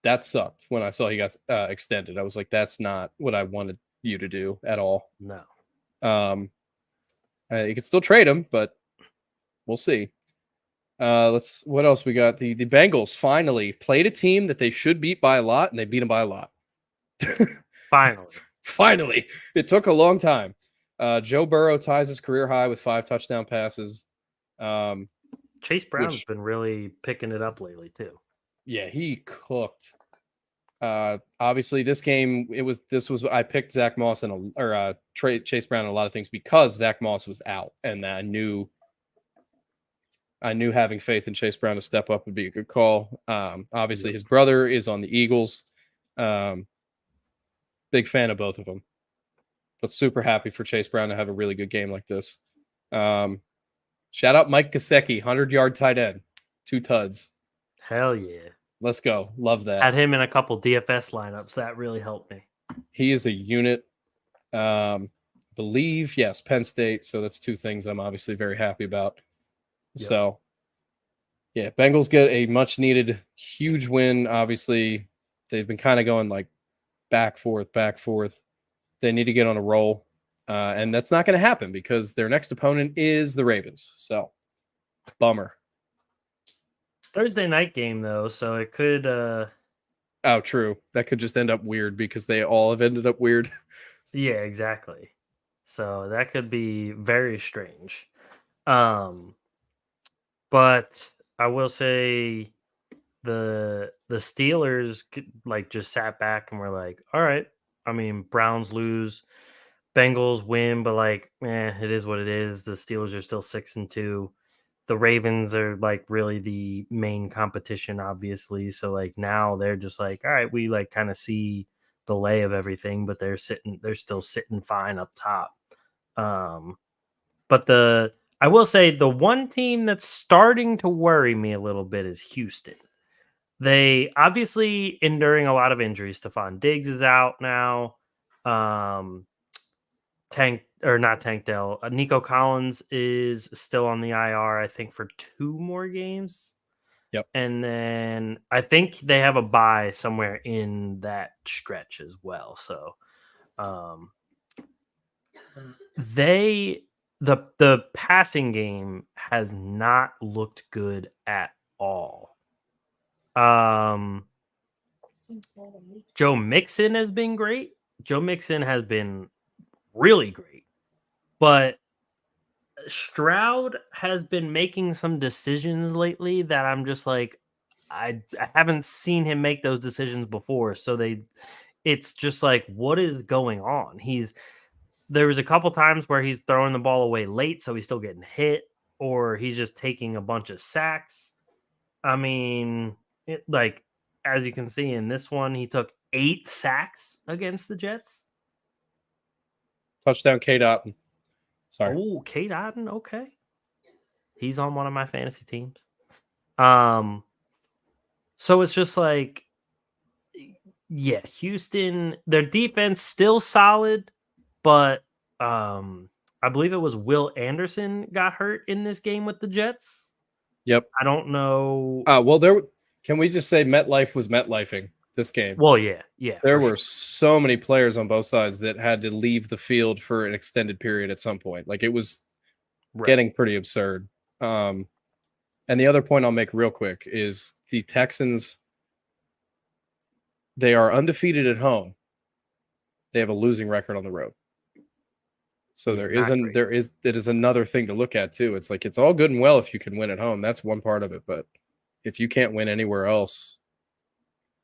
That sucked when I saw he got extended. I was like, that's not what I wanted you to do at all. No. You could still trade him, but we'll see. What else we got? The Bengals finally played a team that they should beat by a lot, and they beat them by a lot. Finally. It took a long time. Joe Burrow ties his career high with 5 touchdown passes. Chase Brown's been really picking it up lately too. Yeah, he cooked. Obviously, this game, I picked Zach Moss Chase Brown in a lot of things because Zach Moss was out, and I knew having faith in Chase Brown to step up would be a good call. Obviously, his brother is on the Eagles. Big fan of both of them, but super happy for Chase Brown to have a really good game like this. Shout out Mike Gesicki, 100-yard tight end, 2 tuds. Hell yeah. Let's go. Love that. Had him in a couple DFS lineups. That really helped me. He is a unit. Believe, yes, Penn State. So that's 2 things I'm obviously very happy about. Yep. So, yeah, Bengals get a much-needed huge win. Obviously, they've been kind of going like back, forth. They need to get on a roll. And that's not going to happen because their next opponent is the Ravens. So, bummer. Thursday night game, though, so it could... Oh, true. That could just end up weird because they all have ended up weird. Yeah, exactly. So that could be very strange. But I will say the Steelers like just sat back and were like, all right. I mean, Browns lose, Bengals win, but like, it is what it is. The Steelers are still 6-2. The Ravens are like really the main competition, obviously. So like now they're just like, all right, we like kind of see the lay of everything, but they're still sitting fine up top. But I will say the one team that's starting to worry me a little bit is Houston. They obviously enduring a lot of injuries. Stephon Diggs is out now. Tank Dell. Nico Collins is still on the IR, I think, for 2 more games. Yep. And then I think they have a bye somewhere in that stretch as well. So the passing game has not looked good at all. Joe Mixon has been great. Joe Mixon has been really great. But Stroud has been making some decisions lately that I'm just like, I haven't seen him make those decisions before. So it's just like, what is going on? There was a couple times where he's throwing the ball away late, so he's still getting hit, or he's just taking a bunch of sacks. I mean, as you can see in this one, he took 8 sacks against the Jets. Touchdown, K. Dotton. Sorry. Oh, K. Dotton. Okay. He's on one of my fantasy teams. So it's just like, yeah, Houston, their defense still solid, but I believe it was Will Anderson got hurt in this game with the Jets. Yep. I don't know. Can we just say MetLife was MetLifing this game? Well, yeah. There were so many players on both sides that had to leave the field for an extended period at some point. Like, it was getting pretty absurd. And the other point I'll make real quick is the Texans, they are undefeated at home. They have a losing record on the road. So it is another thing to look at too. It's like, it's all good and well if you can win at home. That's one part of it. But if you can't win anywhere else,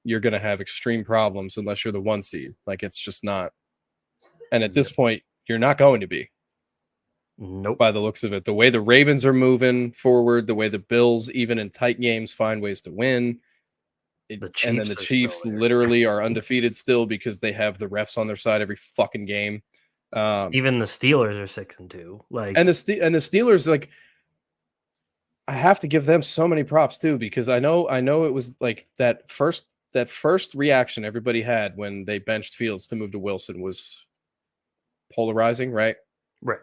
you're going to have extreme problems unless you're the 1 seed. Like, it's just not. And at this point, you're not going to be. Nope. By the looks of it, the way the Ravens are moving forward, the way the Bills, even in tight games, find ways to win. And then the Chiefs literally are undefeated still because they have the refs on their side every fucking game. Even the Steelers are 6-2. And the Steelers, like, I have to give them so many props too, because I know it was like that first reaction everybody had when they benched Fields to move to Wilson was polarizing, right? Right.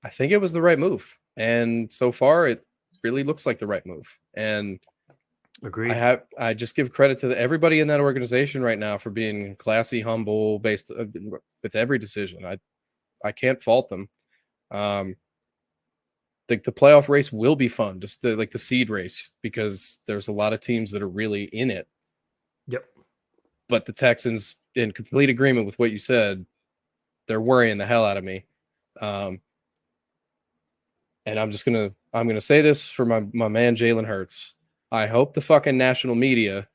I think it was the right move. And so far it really looks like the right move. And agreed. I just give credit to everybody in that organization right now for being classy, humble, based with every decision. I can't fault them. The playoff race will be fun, just like the seed race, because there's a lot of teams that are really in it. Yep. But the Texans, in complete agreement with what you said, they're worrying the hell out of me. And I'm gonna say this for my man Jalen Hurts. I hope the fucking national media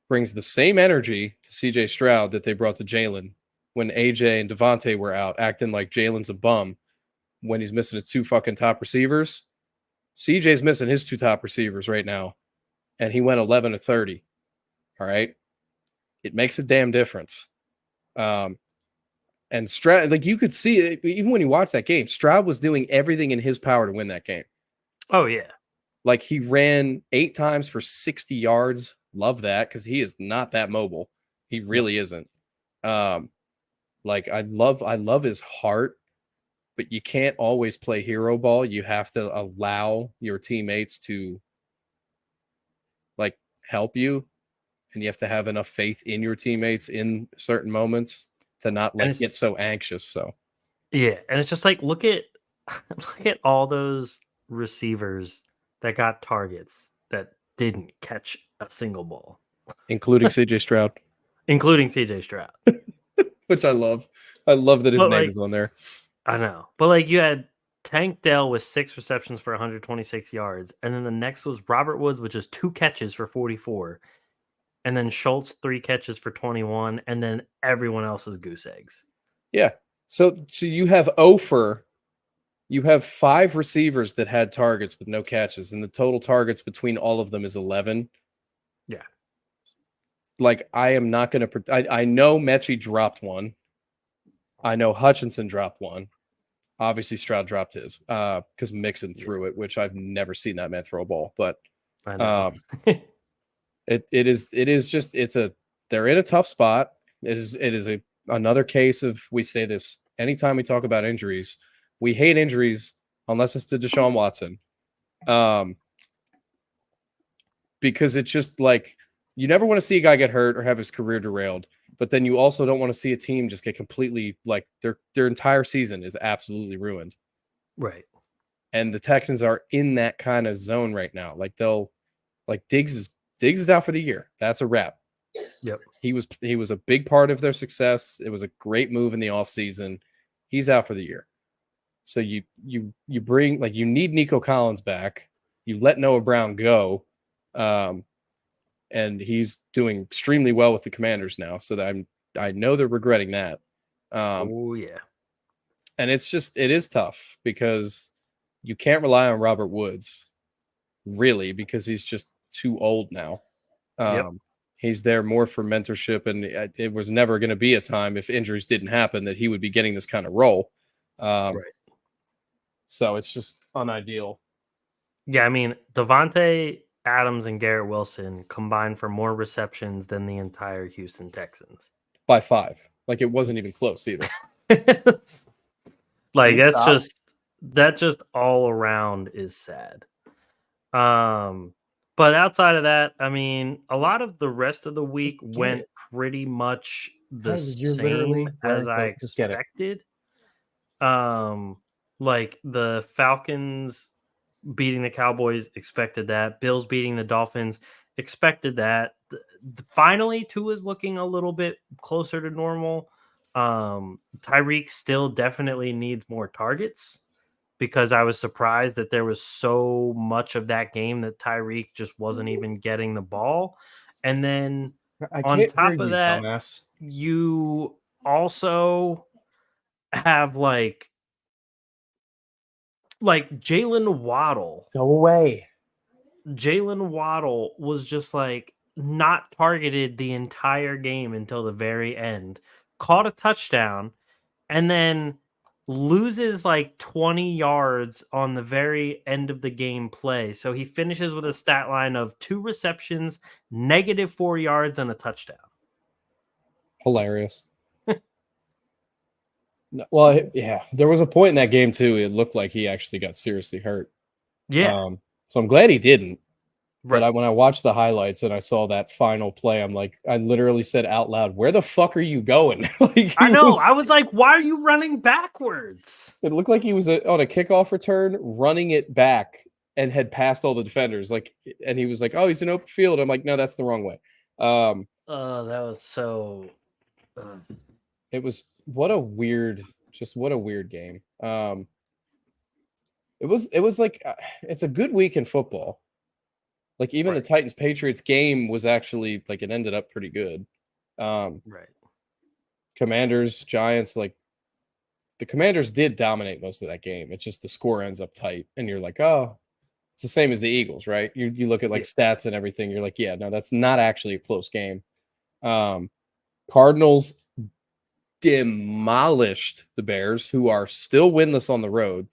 brings the same energy to CJ Stroud that they brought to Jalen when AJ and Devontae were out, acting like Jalen's a bum when he's missing his 2 fucking top receivers. CJ's missing his 2 top receivers right now, and he went 11 of 30. All right, it makes a damn difference. And Stroud, like, you could see it even when you watch that game. Stroud was doing everything in his power to win that game. Oh yeah. Like, he ran 8 times for 60 yards. Love that, because he is not that mobile. He really isn't. Like, I love his heart, but you can't always play hero ball. You have to allow your teammates to, like, help you, and you have to have enough faith in your teammates in certain moments to not get so anxious. So yeah, and it's just like, look at all those receivers that got targets that didn't catch a single ball, including CJ Stroud. Which I love. I love that his name is on there. I know. But like, you had Tank Dell with 6 receptions for 126 yards, and then the next was Robert Woods with just 2 catches for 44, and then Schultz 3 catches for 21, and then everyone else is goose eggs. Yeah. So you have you have 5 receivers that had targets with no catches, and the total targets between all of them is 11. Yeah. like, I am not going to. I know Mechie dropped one. I know Hutchinson dropped one. Obviously, Stroud dropped his because Mixon threw it, which I've never seen that man throw a ball. But I know. it is just they're in a tough spot. It is another case of, we say this anytime we talk about injuries. We hate injuries unless it's to Deshaun Watson, because it's just like, you never want to see a guy get hurt or have his career derailed. But then you also don't want to see a team just get completely, like, their entire season is absolutely ruined. Right. And the Texans are in that kind of zone right now. Like, Diggs is out for the year. That's a wrap. Yep. He was a big part of their success. It was a great move in the offseason. He's out for the year. So you bring, like, you need Nico Collins back. You let Noah Brown go. And he's doing extremely well with the Commanders now. So that I know they're regretting that. Oh yeah. And it is tough because you can't rely on Robert Woods, really, because he's just too old now. He's there more for mentorship, and it was never going to be a time, if injuries didn't happen, that he would be getting this kind of role. Right. So it's just unideal. Yeah, I mean, Devontae Adams and Garrett Wilson combined for more receptions than the entire Houston Texans. By 5. Like, it wasn't even close either. Like, that just all around is sad. But outside of that, I mean, a lot of the rest of the week went pretty much the same as I expected. Like, the Falcons beating the Cowboys, expected that. Bills beating the Dolphins, expected that. Finally, Tua's looking a little bit closer to normal. Tyreek still definitely needs more targets, because I was surprised that there was so much of that game that Tyreek just wasn't even getting the ball. And then on top of that, dumbass, you also have like Jalen Waddle. Go away. Jalen Waddle was just like not targeted the entire game until the very end. Caught a touchdown and then loses like 20 yards on the very end of the game play. So he finishes with a stat line of 2 receptions, -4 yards, and a touchdown. Hilarious. Well, yeah, there was a point in that game too. It looked like he actually got seriously hurt. Yeah. So I'm glad he didn't. Right. But when I watched the highlights and I saw that final play, I'm like, I literally said out loud, "Where the fuck are you going?" Like, I know. I was like, "Why are you running backwards?" It looked like he was on a kickoff return, running it back, and had passed all the defenders. Like, and he was like, "Oh, he's in open field." I'm like, "No, that's the wrong way." That was so. It was what a weird game. It was like, it's a good week in football. Like, even the Titans-Patriots game was actually, like, it ended up pretty good. Right. Commanders, Giants, like, the Commanders did dominate most of that game. It's just the score ends up tight, and you're like, oh, it's the same as the Eagles, right? You look at, like, stats and everything, you're like, yeah, no, that's not actually a close game. Cardinals demolished the Bears, who are still winless on the road.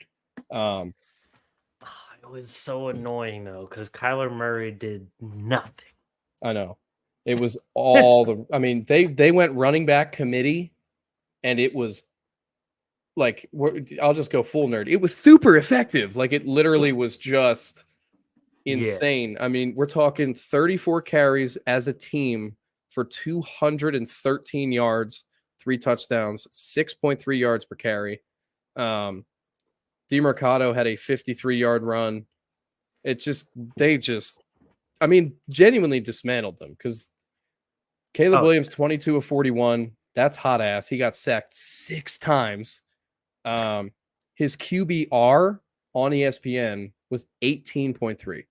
It was so annoying though, because Kyler Murray did nothing. I know. It was all I mean, they went running back committee, and it was like, I'll just go full nerd. It was super effective. Like, it literally was just insane. Yeah. I mean, we're talking 34 carries as a team for 213 yards, 3 touchdowns, 6.3 yards per carry. DeMercado had a 53-yard run. They genuinely dismantled them, because Caleb Williams, 22 of 41. That's hot ass. He got sacked 6 times. His QBR on ESPN was 18.3.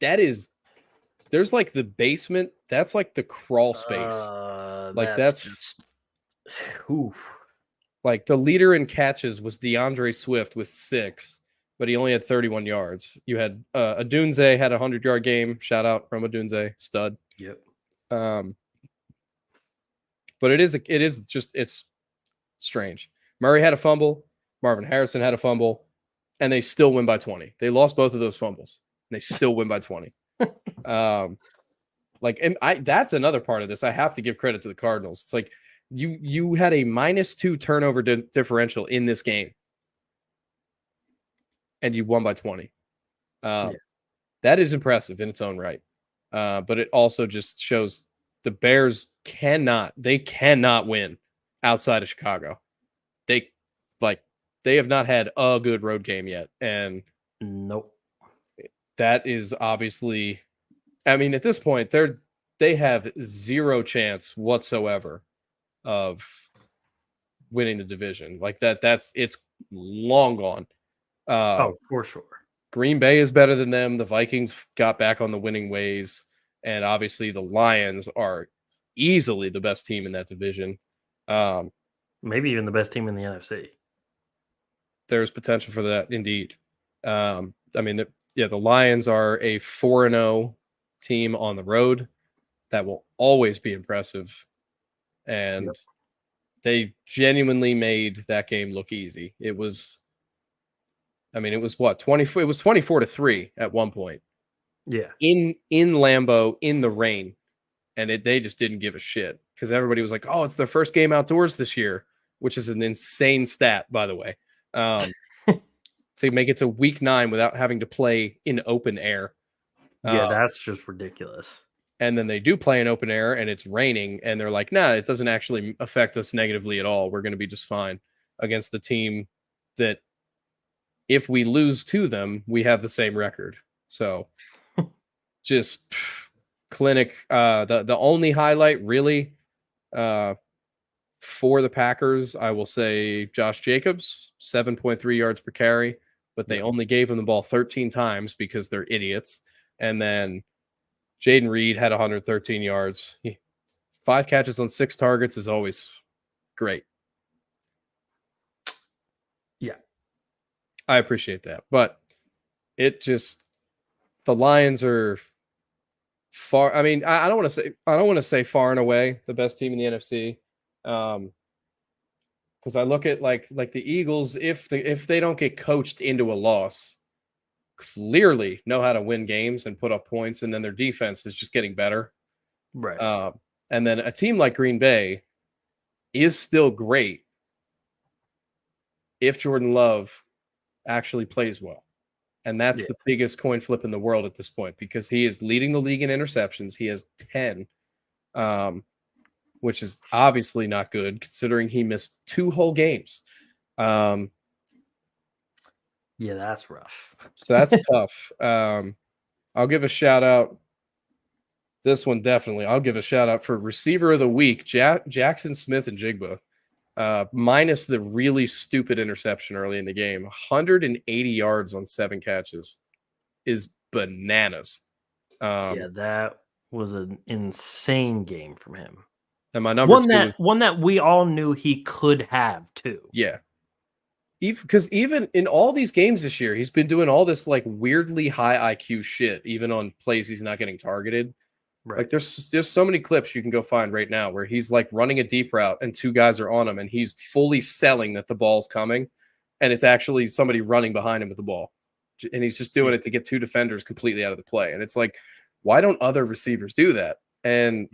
There's like the basement. That's like the crawl space. Like, that's just, oof. Like, the leader in catches was DeAndre Swift with 6, but he only had 31 yards. You had Adunze had a 100-yard game. Shout out from Adunze, stud. Yep. But it's strange. Murray had a fumble. Marvin Harrison had a fumble, and they still win by 20. They lost both of those fumbles, and they still win by 20. That's another part of this. I have to give credit to the Cardinals. It's like you had a -2 turnover differential in this game, and you won by 20. That is impressive in its own right. But it also just shows the Bears cannot win outside of Chicago. They have not had a good road game yet. And nope. That is obviously, I mean, at this point, they have zero chance whatsoever of winning the division. Like it's long gone. For sure. Green Bay is better than them. The Vikings got back on the winning ways. And obviously the Lions are easily the best team in that division. Maybe even the best team in the NFC. There's potential for that, indeed. The Lions are a 4-0 team on the road. That will always be impressive. And they genuinely made that game look easy. It was what, 24? It was 24-3 at one point. Yeah. In Lambeau, in the rain. And they just didn't give a shit because everybody was like, oh, it's their first game outdoors this year, which is an insane stat, by the way. To make it to week 9 without having to play in open air. Yeah, that's just ridiculous. And then they do play in open air and it's raining and they're like, nah, it doesn't actually affect us negatively at all. We're going to be just fine against the team that if we lose to them, we have the same record. So just clinic. The only highlight really for the Packers, I will say Josh Jacobs, 7.3 yards per carry, but they only gave him the ball 13 times because they're idiots. And then Jaden Reed had 113 yards. 5 catches on 6 targets is always great. Yeah. I appreciate that. But the Lions are far. I mean, I don't want to say far and away the best team in the NFC. Because I look at like the Eagles, if they don't get coached into a loss, clearly know how to win games and put up points, and then their defense is just getting better. Right. And then a team like Green Bay is still great if Jordan Love actually plays well. And that's the biggest coin flip in the world at this point because he is leading the league in interceptions. He has 10, which is obviously not good considering he missed 2 whole games. Yeah, that's rough. So that's tough. I'll give a shout out. This one definitely. I'll give a shout out for receiver of the week, Jackson Smith and Jigba. Minus the really stupid interception early in the game. 180 yards on 7 catches is bananas. That was an insane game from him. And my number one that we all knew he could have too. Yeah. Because even in all these games this year, he's been doing all this like weirdly high IQ shit, even on plays he's not getting targeted. Right. Like there's so many clips you can go find right now where he's like running a deep route and 2 guys are on him and he's fully selling that the ball's coming and it's actually somebody running behind him with the ball. And he's just doing it to get 2 defenders completely out of the play. And it's like, why don't other receivers do that? And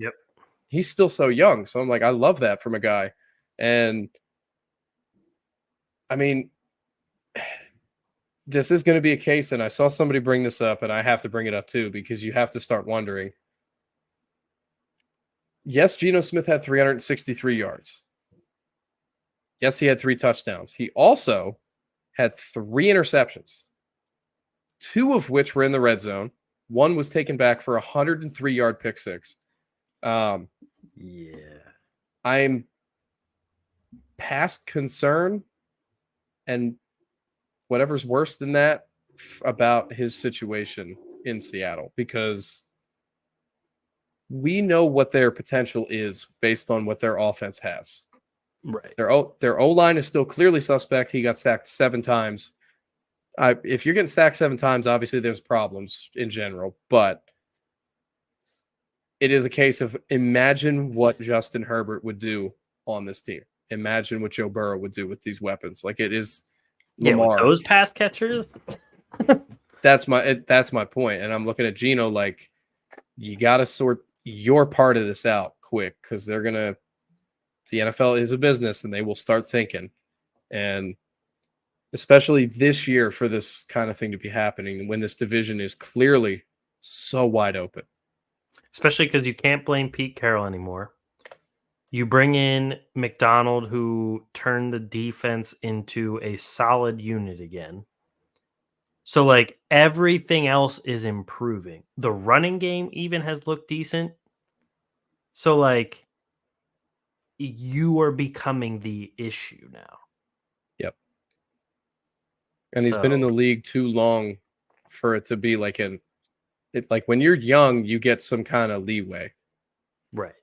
he's still so young. So I'm like, I love that from a guy. And I mean, this is going to be a case, and I saw somebody bring this up, and I have to bring it up too, because you have to start wondering. Yes, Geno Smith had 363 yards. Yes, he had 3 touchdowns. He also had 3 interceptions, 2 of which were in the red zone. 1 was taken back for a 103-yard pick six. I'm past concern and whatever's worse than that about his situation in Seattle, because we know what their potential is based on what their offense has. Right. Their O-line is still clearly suspect. He got sacked 7 times. if you're getting sacked 7 times, obviously there's problems in general, but it is a case of imagine what Justin Herbert would do on this team. Imagine what Joe Burrow would do with these weapons. Like it is Lamar. With those pass catchers. That's my point. And I'm looking at Geno like you got to sort your part of this out quick because the NFL is a business and they will start thinking. And especially this year for this kind of thing to be happening when this division is clearly so wide open. Especially because you can't blame Pete Carroll anymore. You bring in McDonald, who turned the defense into a solid unit again. So, like, everything else is improving. The running game even has looked decent. So, like, you are becoming the issue now. Yep. And he's been in the league too long for it to be like like when you're young, you get some kind of leeway. Right.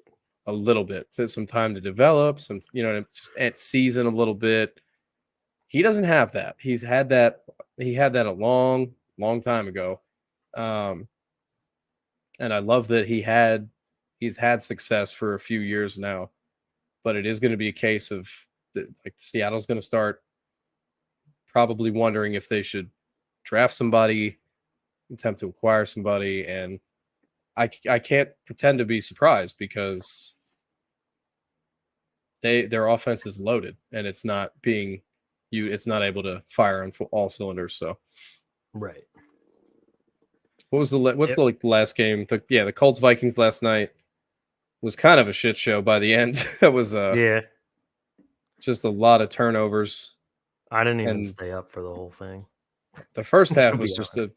A little bit. So some time to develop, just at season a little bit. He doesn't have that. He had that a long, long time ago. And I love that he's had success for a few years now. But it is going to be a case of like Seattle's going to start probably wondering if they should draft somebody, attempt to acquire somebody, and I can't pretend to be surprised because their offense is loaded and it's not able to fire on all cylinders. So, right. What's the last game? The Colts Vikings last night was kind of a shit show by the end. It was just a lot of turnovers. I didn't even stay up for the whole thing. The first half was just a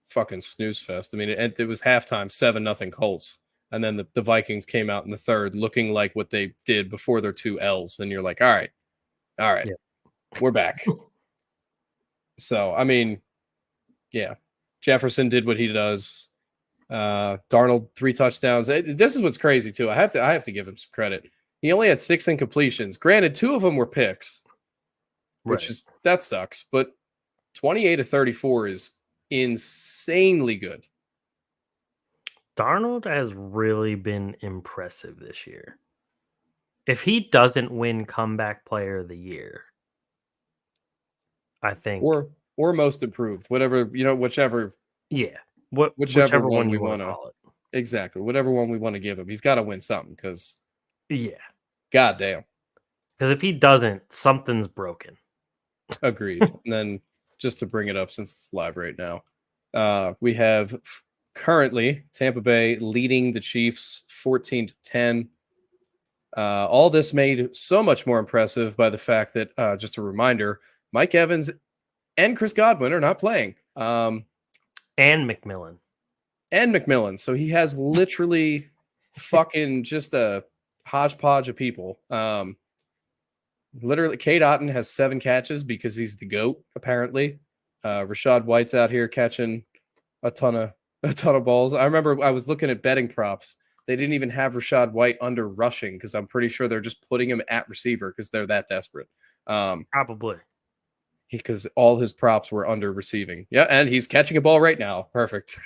fucking snooze fest. I mean, it was halftime 7-0 Colts. And then the Vikings came out in the third looking like what they did before their 2 L's. And you're like, all right, we're back. So, I mean, yeah, Jefferson did what he does. Darnold 3 touchdowns. This is what's crazy too. I have to give him some credit. He only had 6 incompletions. Granted, 2 of them were picks, which that sucks. But 28 of 34 is insanely good. Darnold has really been impressive this year. If he doesn't win comeback player of the year, I think or most improved, whichever. Yeah. Whichever one we want to call it. Exactly. Whatever one we want to give him. He's got to win something because goddamn. Because if he doesn't, something's broken. Agreed. And then just to bring it up since it's live right now, we have currently Tampa Bay leading the Chiefs 14-10. All this made so much more impressive by the fact that, just a reminder, Mike Evans and Chris Godwin are not playing. And McMillan. So he has literally fucking just a hodgepodge of people. Literally, Cade Otton has 7 catches because he's the GOAT, apparently. Rashad White's out here catching a ton of balls. I remember I was looking at betting props. They didn't even have Rashad White under rushing because I'm pretty sure they're just putting him at receiver because they're that desperate. Probably. Because all his props were under receiving. Yeah, and he's catching a ball right now. Perfect.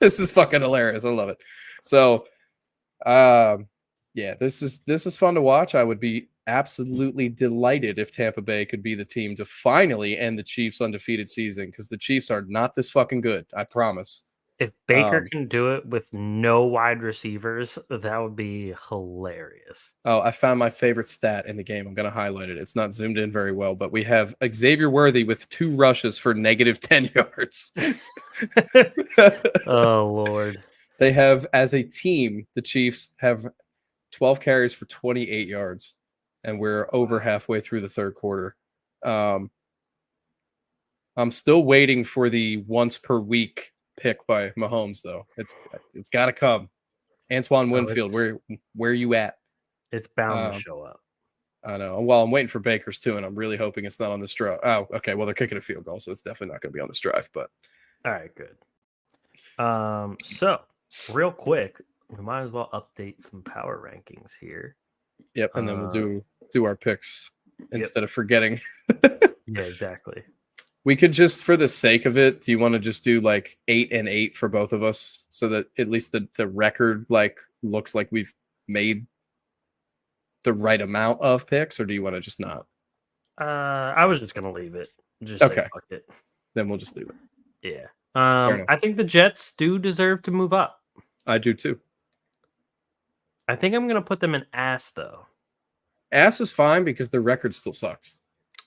This is fucking hilarious. I love it. So, this is fun to watch. I would be absolutely delighted if Tampa Bay could be the team to finally end the Chiefs' undefeated season because the Chiefs are not this fucking good. I promise. If Baker can do it with no wide receivers, that would be hilarious. Oh, I found my favorite stat in the game. I'm going to highlight it. It's not zoomed in very well, but we have Xavier Worthy with 2 rushes for negative 10 yards. Oh, Lord. They have, as a team, the Chiefs have 12 carries for 28 yards, and we're over halfway through the third quarter. I'm still waiting for the once per week pick by Mahomes, though. It's got to come. Antoine Winfield, where are you at? It's bound to show up. I know. Well, I'm waiting for Baker's too, and I'm really hoping it's not on this drive. Oh, okay. Well, they're kicking a field goal, so it's definitely not going to be on this drive. But all right, good. So real quick, we might as well update some power rankings here. Yep, and then we'll do our picks instead of forgetting. Yeah, exactly. We could just, for the sake of it, do you want to just do like 8 and 8 for both of us, so that at least the record like looks like we've made the right amount of picks, or do you want to just not? I was just gonna leave it. Just Okay. say fuck it. Then we'll just leave it. Yeah. I think the Jets do deserve to move up. I do too. I think I'm gonna put them in ass though. Ass is fine because the record still sucks.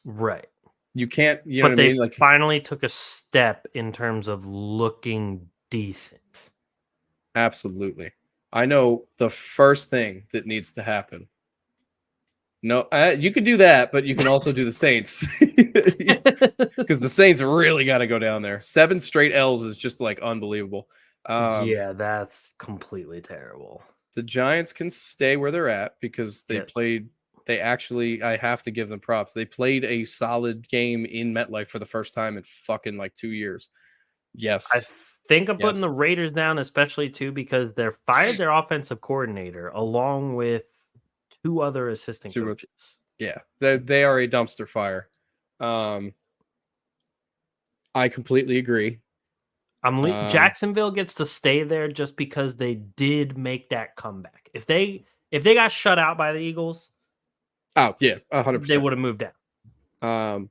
Right. You can't, you know but what I they mean? Like, finally took a step in terms of looking decent. absolutely. I know the first thing that needs to happen. No, you could do that, but you can also do the Saints, because the Saints really got to go down there. 7 straight L's is just like unbelievable. Yeah, that's completely terrible. The Giants can stay where they're at because they played. They actually, I have to give them props. They played a solid game in MetLife for the first time in fucking like 2 years. Yes. I think I'm putting the Raiders down, especially too, because they're fired their offensive coordinator along with 2 other assistant coaches. Yeah, they are a dumpster fire. I completely agree. Jacksonville gets to stay there just because they did make that comeback. If they got shut out by the Eagles, oh yeah, 100%, they would have moved down.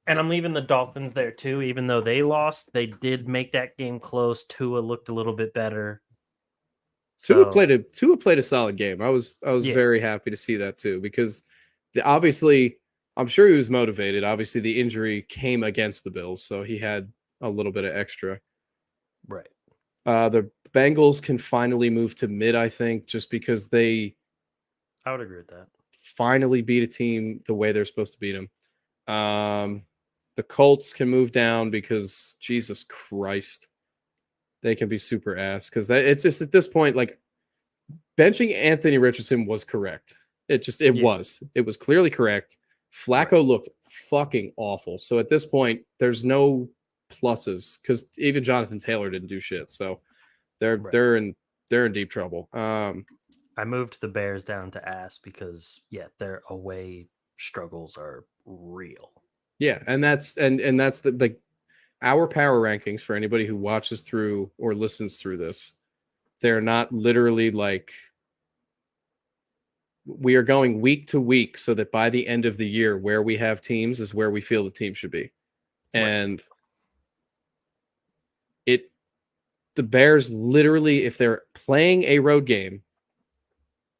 And I'm leaving the Dolphins there too, even though they lost. They did make that game close. Tua looked a little bit better. Tua played a solid game. I was very happy to see that too, because obviously I'm sure he was motivated. Obviously the injury came against the Bills, so he had a little bit of extra. Right. The Bengals can finally move to mid, I think, just because I would agree with that. Finally beat a team the way they're supposed to beat them. The Colts can move down because Jesus Christ, they can be super ass, because it's just at this point, like, benching Anthony Richardson was correct. It was clearly correct. Flacco looked fucking awful. So at this point, there's no pluses because even Jonathan Taylor didn't do shit. So they're in deep trouble. I moved the Bears down to ass because their away struggles are real. Yeah, and that's the like our power rankings for anybody who watches through or listens through this. They're not literally like, we are going week to week so that by the end of the year, where we have teams is where we feel the team should be. And the Bears literally, if they're playing a road game,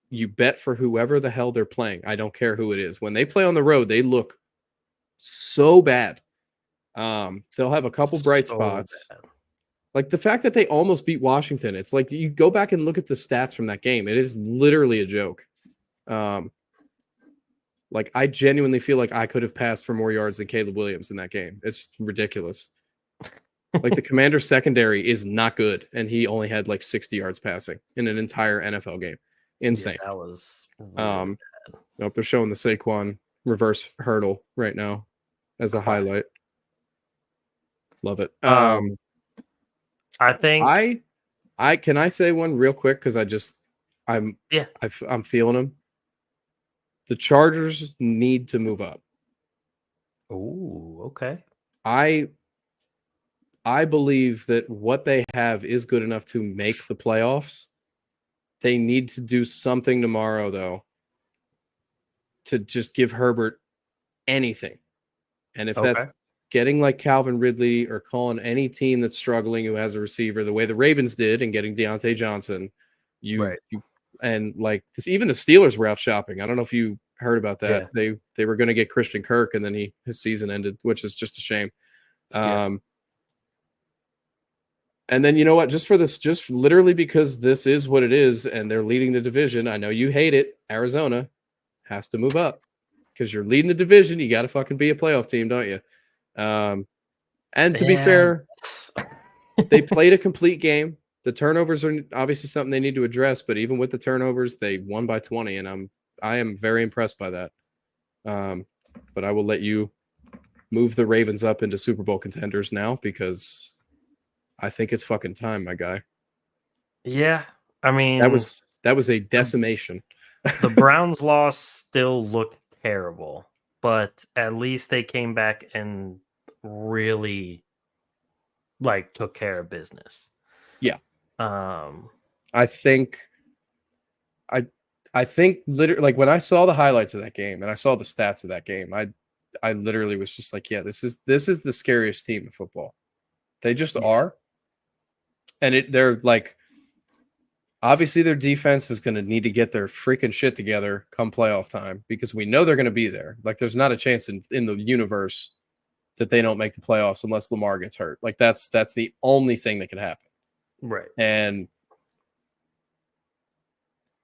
you bet for whoever the hell they're playing. I don't care who it is. When they play on the road, they look so bad. They'll have a couple bright spots. Bad. Like the fact that they almost beat Washington. It's like, you go back and look at the stats from that game. It is literally a joke. Like, I genuinely feel like I could have passed for more yards than Caleb Williams in that game. It's ridiculous. Like, the Commander's secondary is not good, and he only had like 60 yards passing in an entire NFL game. Insane. Yeah, that was really bad. Nope, they're showing the Saquon reverse hurdle right now as a highlight. Love it. I think I can I say one real quick, because I'm feeling them. The Chargers need to move up. Oh, okay. I believe that what they have is good enough to make the playoffs. They need to do something tomorrow, though, to just give Herbert anything. And if that's getting like Calvin Ridley or calling any team that's struggling who has a receiver the way the Ravens did and getting Deontay Johnson, and like this, even the Steelers were out shopping. I don't know if you heard about that. Yeah. They were going to get Christian Kirk, and then his season ended, which is just a shame. And then, you know what, just literally because this is what it is and they're leading the division, I know you hate it, Arizona has to move up because you're leading the division. You got to fucking be a playoff team, don't you? And to be fair, they played a complete game. The turnovers are obviously something they need to address, but even with the turnovers, they won by 20, and I am very impressed by that. But I will let you move the Ravens up into Super Bowl contenders now, because I think it's fucking time, my guy. Yeah, I mean, that was a decimation. The Browns loss still looked terrible. but at least they came back and really took care of business. Yeah. I think literally, when I saw the highlights of that game and I saw the stats of that game, I literally was just like, yeah, this is the scariest team in football. They just are. And they're like, obviously their defense is going to need to get their freaking shit together come playoff time, because we know they're going to be there. Like, there's not a chance in the universe that they don't make the playoffs unless Lamar gets hurt. Like, that's the only thing that can happen. Right. And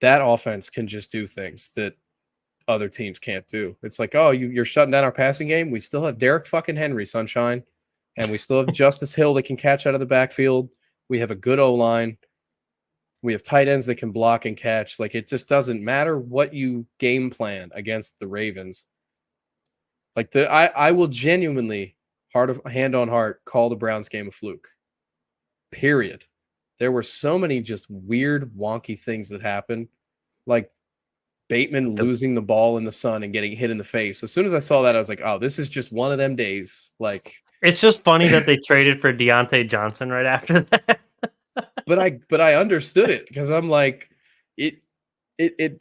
that offense can just do things that other teams can't do. It's like, oh, you're shutting down our passing game. We still have Derek fucking Henry, sunshine. And we still have Justice Hill that can catch out of the backfield. We have a good O-line. We have tight ends that can block and catch. Like, it just doesn't matter what you game plan against the Ravens. Like, I will genuinely, hand on heart, call the Browns game a fluke. Period. There were so many just weird, wonky things that happened. Like Bateman losing the ball in the sun and getting hit in the face. As soon as I saw that, I was like, oh, this is just one of them days. Like, it's just funny that they traded for Deontay Johnson right after that. But I understood it, because I'm like, it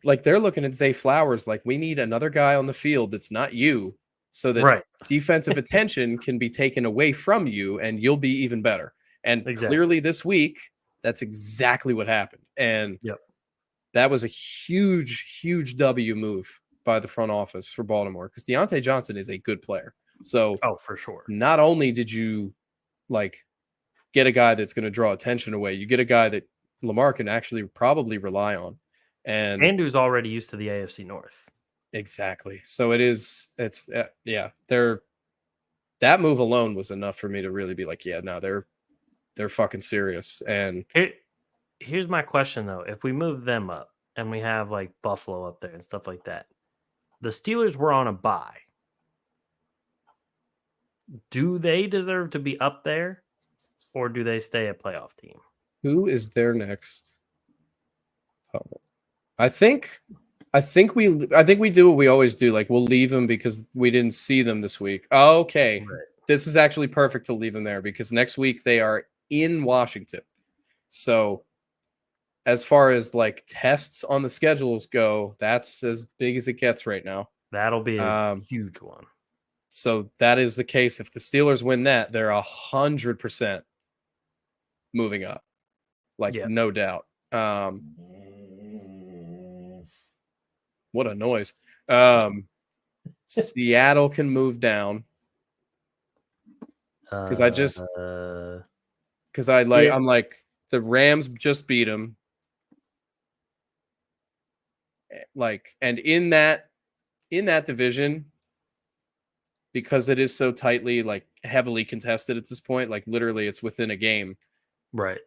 like, they're looking at Zay Flowers like, we need another guy on the field that's not you, so that defensive attention can be taken away from you and you'll be even better. And clearly this week, that's exactly what happened. And that was a huge, huge W move by the front office for Baltimore, because Deontay Johnson is a good player. So, for sure. Not only did you get a guy that's going to draw attention away, you get a guy that Lamar can actually probably rely on, and who's already used to the AFC North. Exactly. So that move alone was enough for me to really be like, yeah, no, they're fucking serious. And here's my question though: if we move them up and we have Buffalo up there and stuff like that, the Steelers were on a bye. Do they deserve to be up there, or do they stay a playoff team? Who is their next? I think we do what we always do. Like, we'll leave them because we didn't see them this week. Okay. Right. This is actually perfect to leave them there, because next week they are in Washington. So as far as tests on the schedules go, that's as big as it gets right now. That'll be a huge one. So that is the case. If the Steelers win that, they're 100% moving up. No doubt. What a noise. Seattle can move down. Because I'm like, the Rams just beat them. And in that division, because it is so tightly, heavily contested at this point, literally it's within a game. Right.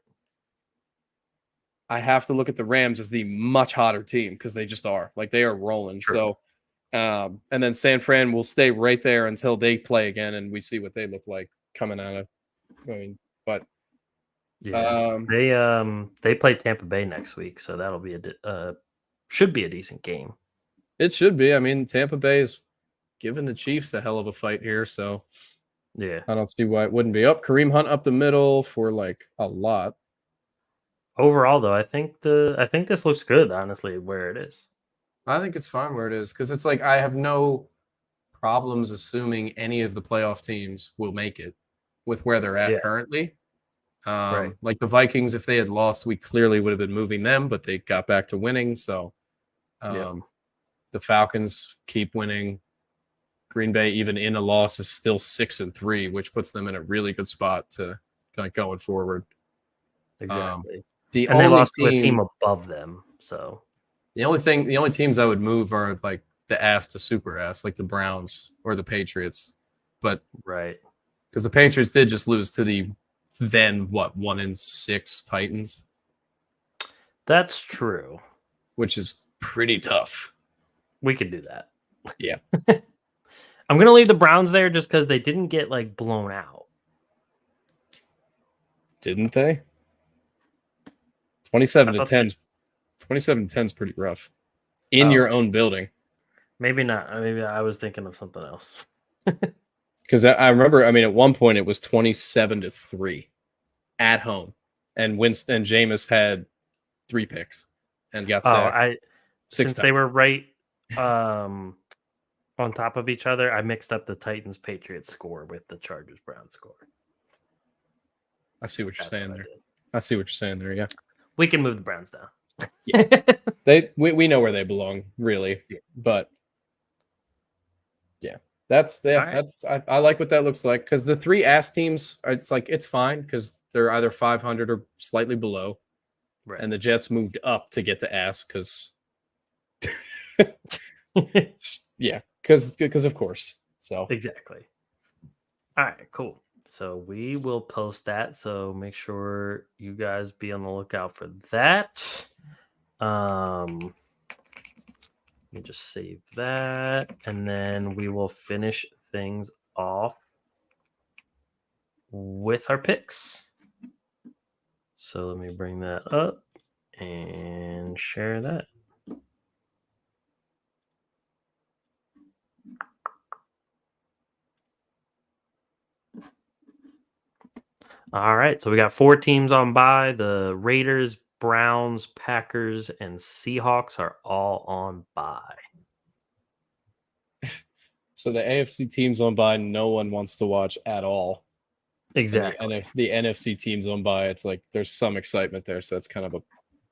I have to look at the Rams as the much hotter team, because they just are. They are rolling. True. So, and then San Fran will stay right there until they play again, and we see what they look like coming out of. But they play Tampa Bay next week, so that'll be should be a decent game. It should be. I mean, Tampa Bay is giving the Chiefs a hell of a fight here, so yeah, I don't see why it wouldn't be. Kareem Hunt up the middle for a lot. Overall, though, I think this looks good, honestly, where it is. I think it's fine where it is, because it's I have no problems assuming any of the playoff teams will make it with where they're at currently. Right. The Vikings, if they had lost, we clearly would have been moving them, but they got back to winning. So the Falcons keep winning. Green Bay, even in a loss, is still 6-3, which puts them in a really good spot to going forward. Exactly. They lost to a team above them. So the only teams I would move are the ass to super ass, like the Browns or the Patriots. But right, because the Patriots did just lose to the then 1-6 Titans. That's true. Which is pretty tough. We could do that. Yeah. I'm gonna leave the Browns there just because they didn't get blown out. Didn't they? 27-10. 27-10 is pretty rough in your own building. Maybe not. Maybe I was thinking of something else. Because I remember, I mean, at one point it was 27-3 at home, and Winston and Jameis had 3 picks and got sacked. Since they were right on top of each other, I mixed up the Titans Patriots score with the Chargers Browns score. I see what you're saying there. I see what you're saying there. Yeah, we can move the Browns down. Yeah. we know where they belong, really. Yeah. But yeah, I like what that looks like, because the 3 ass teams, it's fine because they're either 500 or slightly below, right? And the Jets moved up to get to ass because yeah, because of course. So exactly. All right, cool. So we will post that. So make sure you guys be on the lookout for that. Let me just save that, and then we will finish things off with our picks. So let me bring that up and share that. All right, so we got 4 teams on bye. The Raiders, Browns, Packers, and Seahawks are all on bye. So the AFC teams on bye, no one wants to watch at all. Exactly. And the NFC teams on bye, it's like there's some excitement there, so it's kind of a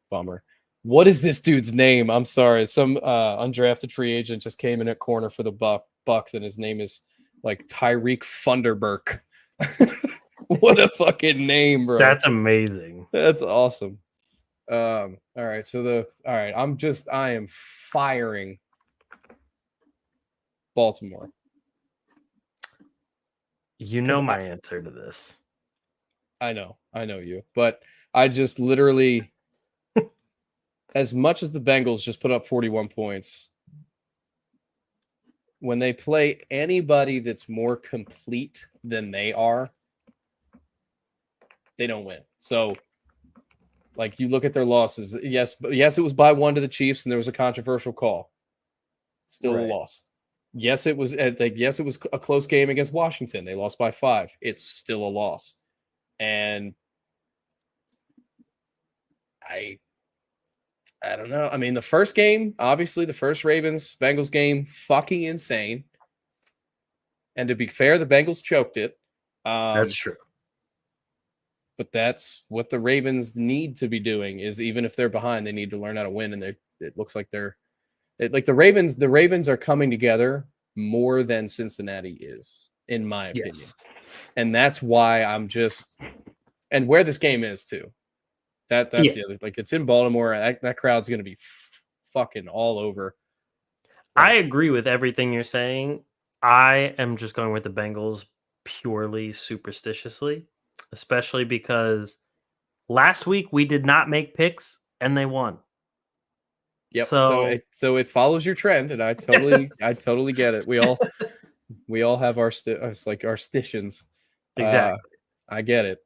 bummer. What is this dude's name? I'm sorry. Some undrafted free agent just came in at corner for the Bucks, and his name is like Tyreek Funderburk. What a fucking name, bro. That's amazing. That's awesome. All right. So I am firing Baltimore. You know my answer to this. I know you, but I just literally, as much as the Bengals just put up 41 points, when they play anybody that's more complete than they are, they don't win. So, like, you look at their losses. Yes, it was by 1 to the Chiefs, and there was a controversial call. Still a loss. Yes, it was a close game against Washington. They lost by 5. It's still a loss. And I don't know. I mean, the first game, obviously, the first Ravens-Bengals game, fucking insane. And to be fair, the Bengals choked it. That's true. But that's what the Ravens need to be doing, is even if they're behind, they need to learn how to win. And it looks like the Ravens are coming together more than Cincinnati is, in my opinion. Yes. And that's why and where this game is too. That's the other, like, it's in Baltimore. That crowd's going to be fucking all over. I agree with everything you're saying. I am just going with the Bengals purely superstitiously, especially because last week we did not make picks and they won. Yep. So it follows your trend, and I totally get it. We all have our stitions. Exactly. I get it.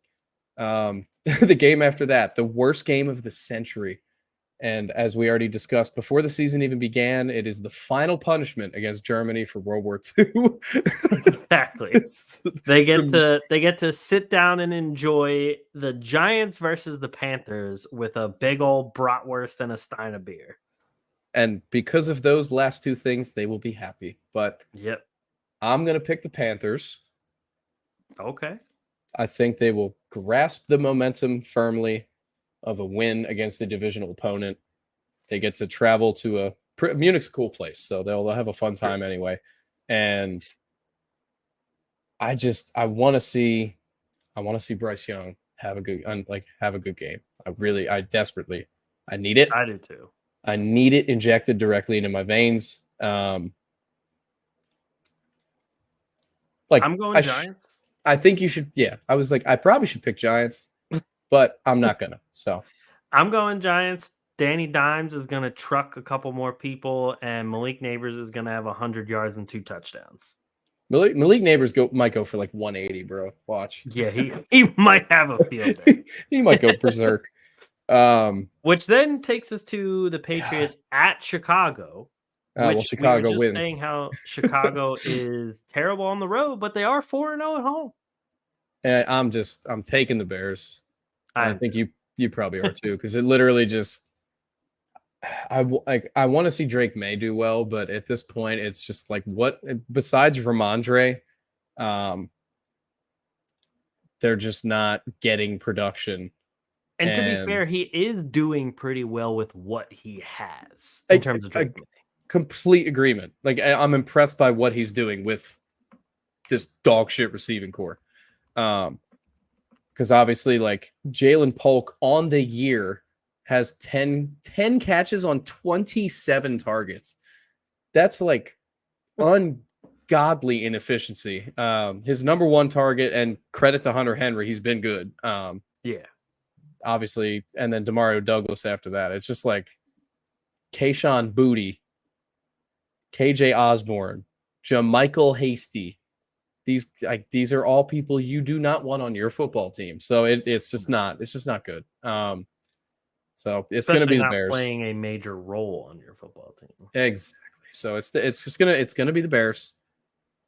The game after that, the worst game of the century. And as we already discussed before the season even began, it is the final punishment against Germany for World War II. Exactly. They get to sit down and enjoy the Giants versus the Panthers with a big old bratwurst and a stein of beer. And because of those last 2 things, they will be happy. But yep, I'm going to pick the Panthers. Okay. I think they will grasp the momentum firmly of a win against a divisional opponent. They get to travel to Munich's a cool place, so they'll have a fun time anyway. And I want to see Bryce Young have a good game. I need it. I do too. I need it injected directly into my veins. I'm going Giants. I think you should. Yeah, I was like, I probably should pick Giants, but I'm not gonna. So I'm going Giants. Danny Dimes is gonna truck a couple more people, and Malik Neighbors is gonna have 100 yards and 2 touchdowns. Malik Neighbors might go for like 180, bro. Watch. Yeah, he might have a field day. He might go berserk. Which then takes us to the Patriots at Chicago. Which Chicago we were just wins. saying how Chicago is terrible on the road, but they are 4-0 at home. And I'm taking the Bears. I think you probably are too, because it literally just I want to see Drake May do well, but at this point, it's just like what besides Ramondre, they're just not getting production. And to be fair, he is doing pretty well with what he has in terms of Drake May. Complete agreement. Like I'm impressed by what he's doing with this dog shit receiving core. Because obviously, like Jalen Polk on the year has 10 catches on 27 targets. That's like ungodly inefficiency. His number one target, and credit to Hunter Henry, he's been good. Yeah. Obviously, and then Demario Douglas after that. It's just like Kayshawn Booty, KJ Osborne, Jamichael Hasty. These are all people you do not want on your football team. So it's just not good. So it's going to be the Bears playing a major role on your football team. Exactly. So it's going to be the Bears,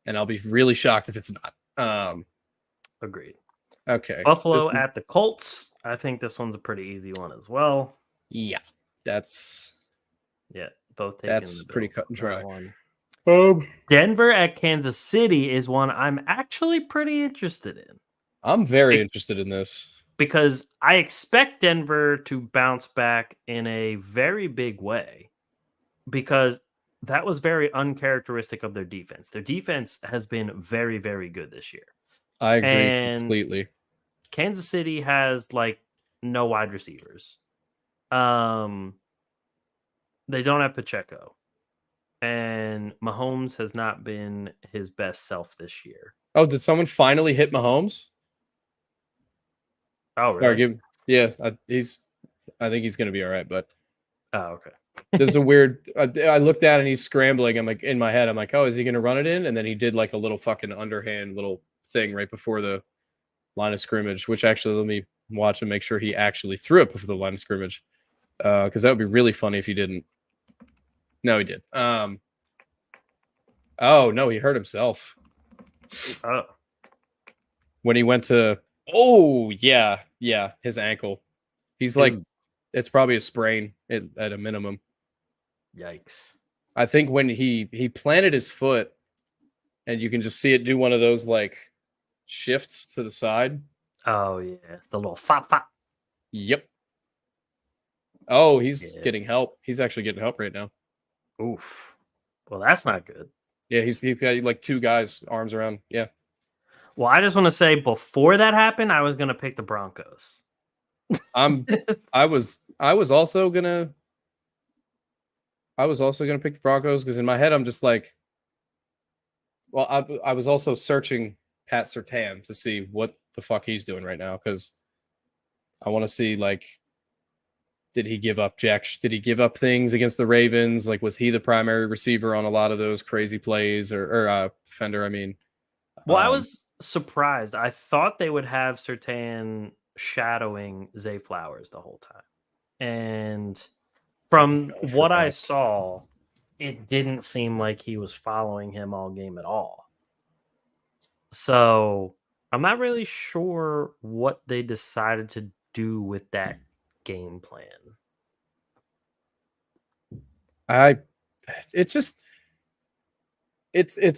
and I'll be really shocked if it's not. Agreed. Okay. Buffalo at the Colts. I think this one's a pretty easy one as well. Yeah, that's both. That's pretty cut and dry. Denver at Kansas City is one I'm actually pretty interested in. I'm very interested in this because I expect Denver to bounce back in a very big way, because that was very uncharacteristic of their defense. Their defense has been very, very good this year. I agree completely. Kansas City has like no wide receivers. They don't have Pacheco. And Mahomes has not been his best self this year. Oh, did someone finally hit Mahomes? Oh, really? I think he's going to be all right, but okay. There's a weird. I looked at it and he's scrambling. I'm like, in my head, I'm like, oh, is he going to run it in? And then he did like a little fucking underhand little thing right before the line of scrimmage, which actually let me watch and make sure he actually threw it before the line of scrimmage, because that would be really funny if he didn't. No, he did. Oh no, he hurt himself. Oh. When he went to. Oh yeah, his ankle. He's like, it's probably a sprain at a minimum. Yikes! I think when he planted his foot, and you can just see it do one of those like shifts to the side. Oh yeah, the little fop. Yep. Oh, he's getting help. He's actually getting help right now. Oof. Well, that's not good. Yeah, he's got like two guys arms around. Yeah. Well, I just want to say before that happened, I was gonna pick the Broncos. I was also gonna pick the Broncos, because in my head I'm just like, well, I was also searching Pat Surtain to see what the fuck he's doing right now, because I want to see, like, did he give up things against the Ravens? Like, was he the primary receiver on a lot of those crazy plays, or defender? I mean, well, I was surprised. I thought they would have Surtain shadowing Zay Flowers the whole time, and from what I saw, it didn't seem like he was following him all game at all. So I'm not really sure what they decided to do with that game plan. It's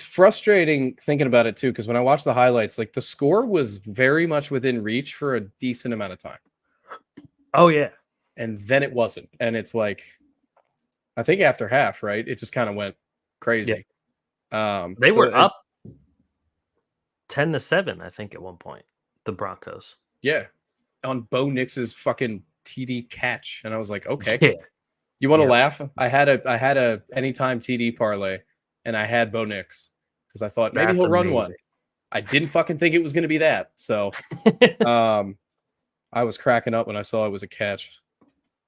frustrating thinking about it too, because when I watch the highlights, like the score was very much within reach for a decent amount of time. Oh yeah. And then it wasn't. And it's like, I think after half, right? It just kind of went crazy. Yeah. They were up 10-7, I think, at one point, the Broncos. Yeah. On Bo Nix's fucking TD catch. And I was like, okay. Yeah. You want to laugh? I had a anytime TD parlay, and I had Bo Nix because I thought maybe he'll run one. I didn't fucking think it was going to be that. So I was cracking up when I saw it was a catch.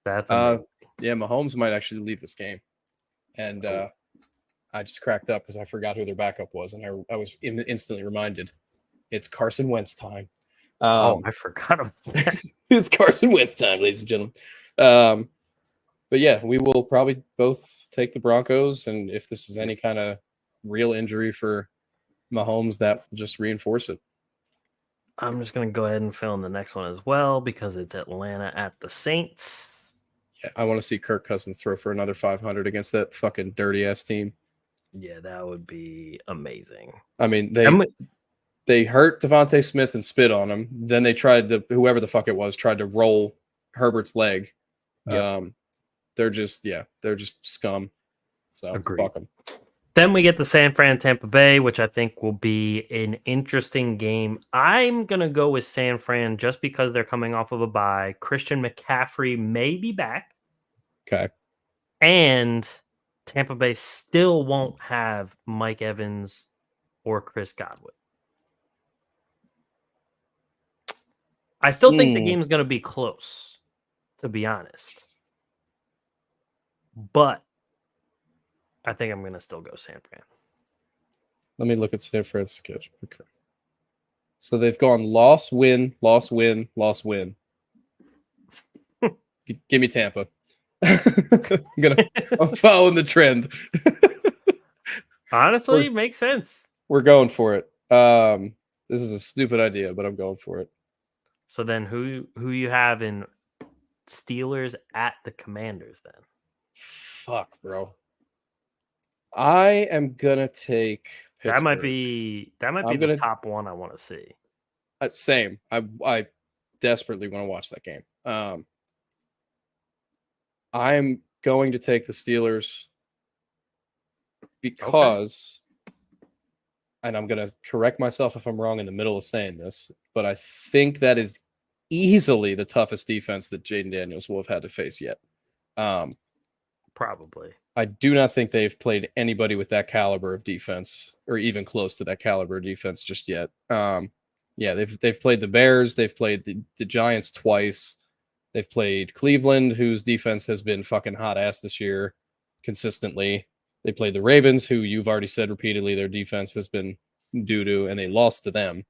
That's yeah, Mahomes might actually leave this game. And I just cracked up because I forgot who their backup was, and I was instantly reminded it's Carson Wentz time. I forgot about that. It's Carson Wentz time, ladies and gentlemen. But yeah, we will probably both take the Broncos, and if this is any kind of real injury for Mahomes, that will just reinforce it. I'm just going to go ahead and fill in the next one as well because it's Atlanta at the Saints. Yeah, I want to see Kirk Cousins throw for another 500 against that fucking dirty-ass team. Yeah, that would be amazing. I mean, they hurt Devontae Smith and spit on him. Then they tried whoever the fuck it was, tried to roll Herbert's leg. Yep. They're just scum. So Agreed. Fuck them. Then we get the San Fran Tampa Bay, which I think will be an interesting game. I'm going to go with San Fran just because they're coming off of a bye. Christian McCaffrey may be back. Okay. And Tampa Bay still won't have Mike Evans or Chris Godwin. I still think the game's going to be close, to be honest. But I think I'm going to still go San Fran. Let me look at San Fran's schedule. Okay. So they've gone loss, win, loss, win, loss, win. Give me Tampa. I'm following the trend. Honestly, makes sense. We're going for it. This is a stupid idea, but I'm going for it. So then who you have in Steelers at the Commanders then? Fuck, bro. I am gonna take Pittsburgh. That might be the top one I want to see. Same. I desperately want to watch that game. I'm going to take the Steelers because, and I'm going to correct myself if I'm wrong in the middle of saying this, but I think that is easily the toughest defense that Jaden Daniels will have had to face yet. Probably. I do not think they've played anybody with that caliber of defense, or even close to that caliber of defense just yet. Yeah, they've played the Bears, they've played the Giants twice, they've played Cleveland, whose defense has been fucking hot ass this year consistently. They played the Ravens, who you've already said repeatedly their defense has been doo-doo, and they lost to them.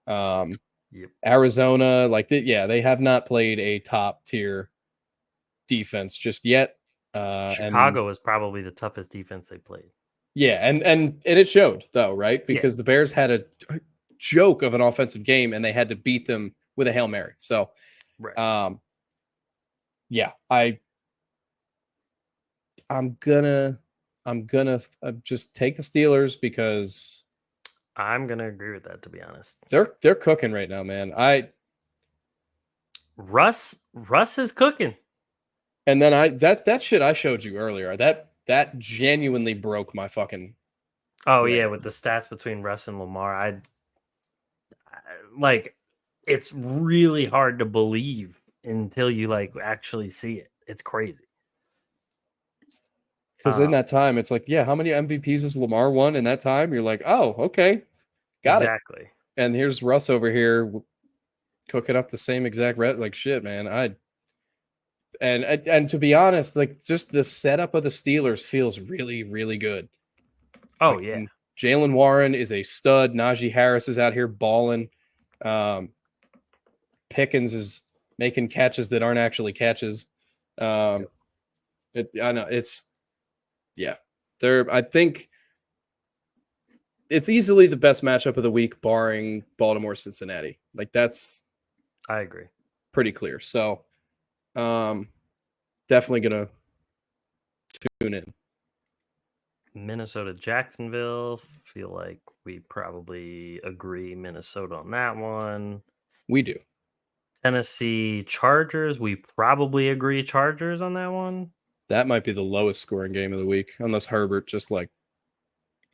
Yep. Arizona, they have not played a top tier defense just yet. Chicago is probably the toughest defense they played. Yeah, and it showed though, right? Because the Bears had a joke of an offensive game, and they had to beat them with a Hail Mary. So, right. Yeah, I'm gonna just take the Steelers because I'm gonna agree with that. To be honest, they're cooking right now, man. Russ is cooking. And then that shit I showed you earlier, that genuinely broke my fucking brain. Yeah, with the stats between Russ and Lamar, it's really hard to believe until you actually see it. It's crazy. Because in that time, it's like, yeah, how many MVPs has Lamar won in that time? You're like, oh, okay, got exactly. it. And here's Russ over here cooking up the same exact shit, man. And to be honest, just the setup of the Steelers feels really, really good. Oh, yeah. Jalen Warren is a stud. Najee Harris is out here balling. Pickens is making catches that aren't actually catches. I know I think it's easily the best matchup of the week, barring Baltimore Cincinnati. I agree. Pretty clear. So, definitely gonna tune in. Minnesota, Jacksonville. Feel like we probably agree Minnesota on that one. We do. Tennessee, Chargers. We probably agree Chargers on that one. That might be the lowest scoring game of the week, unless Herbert just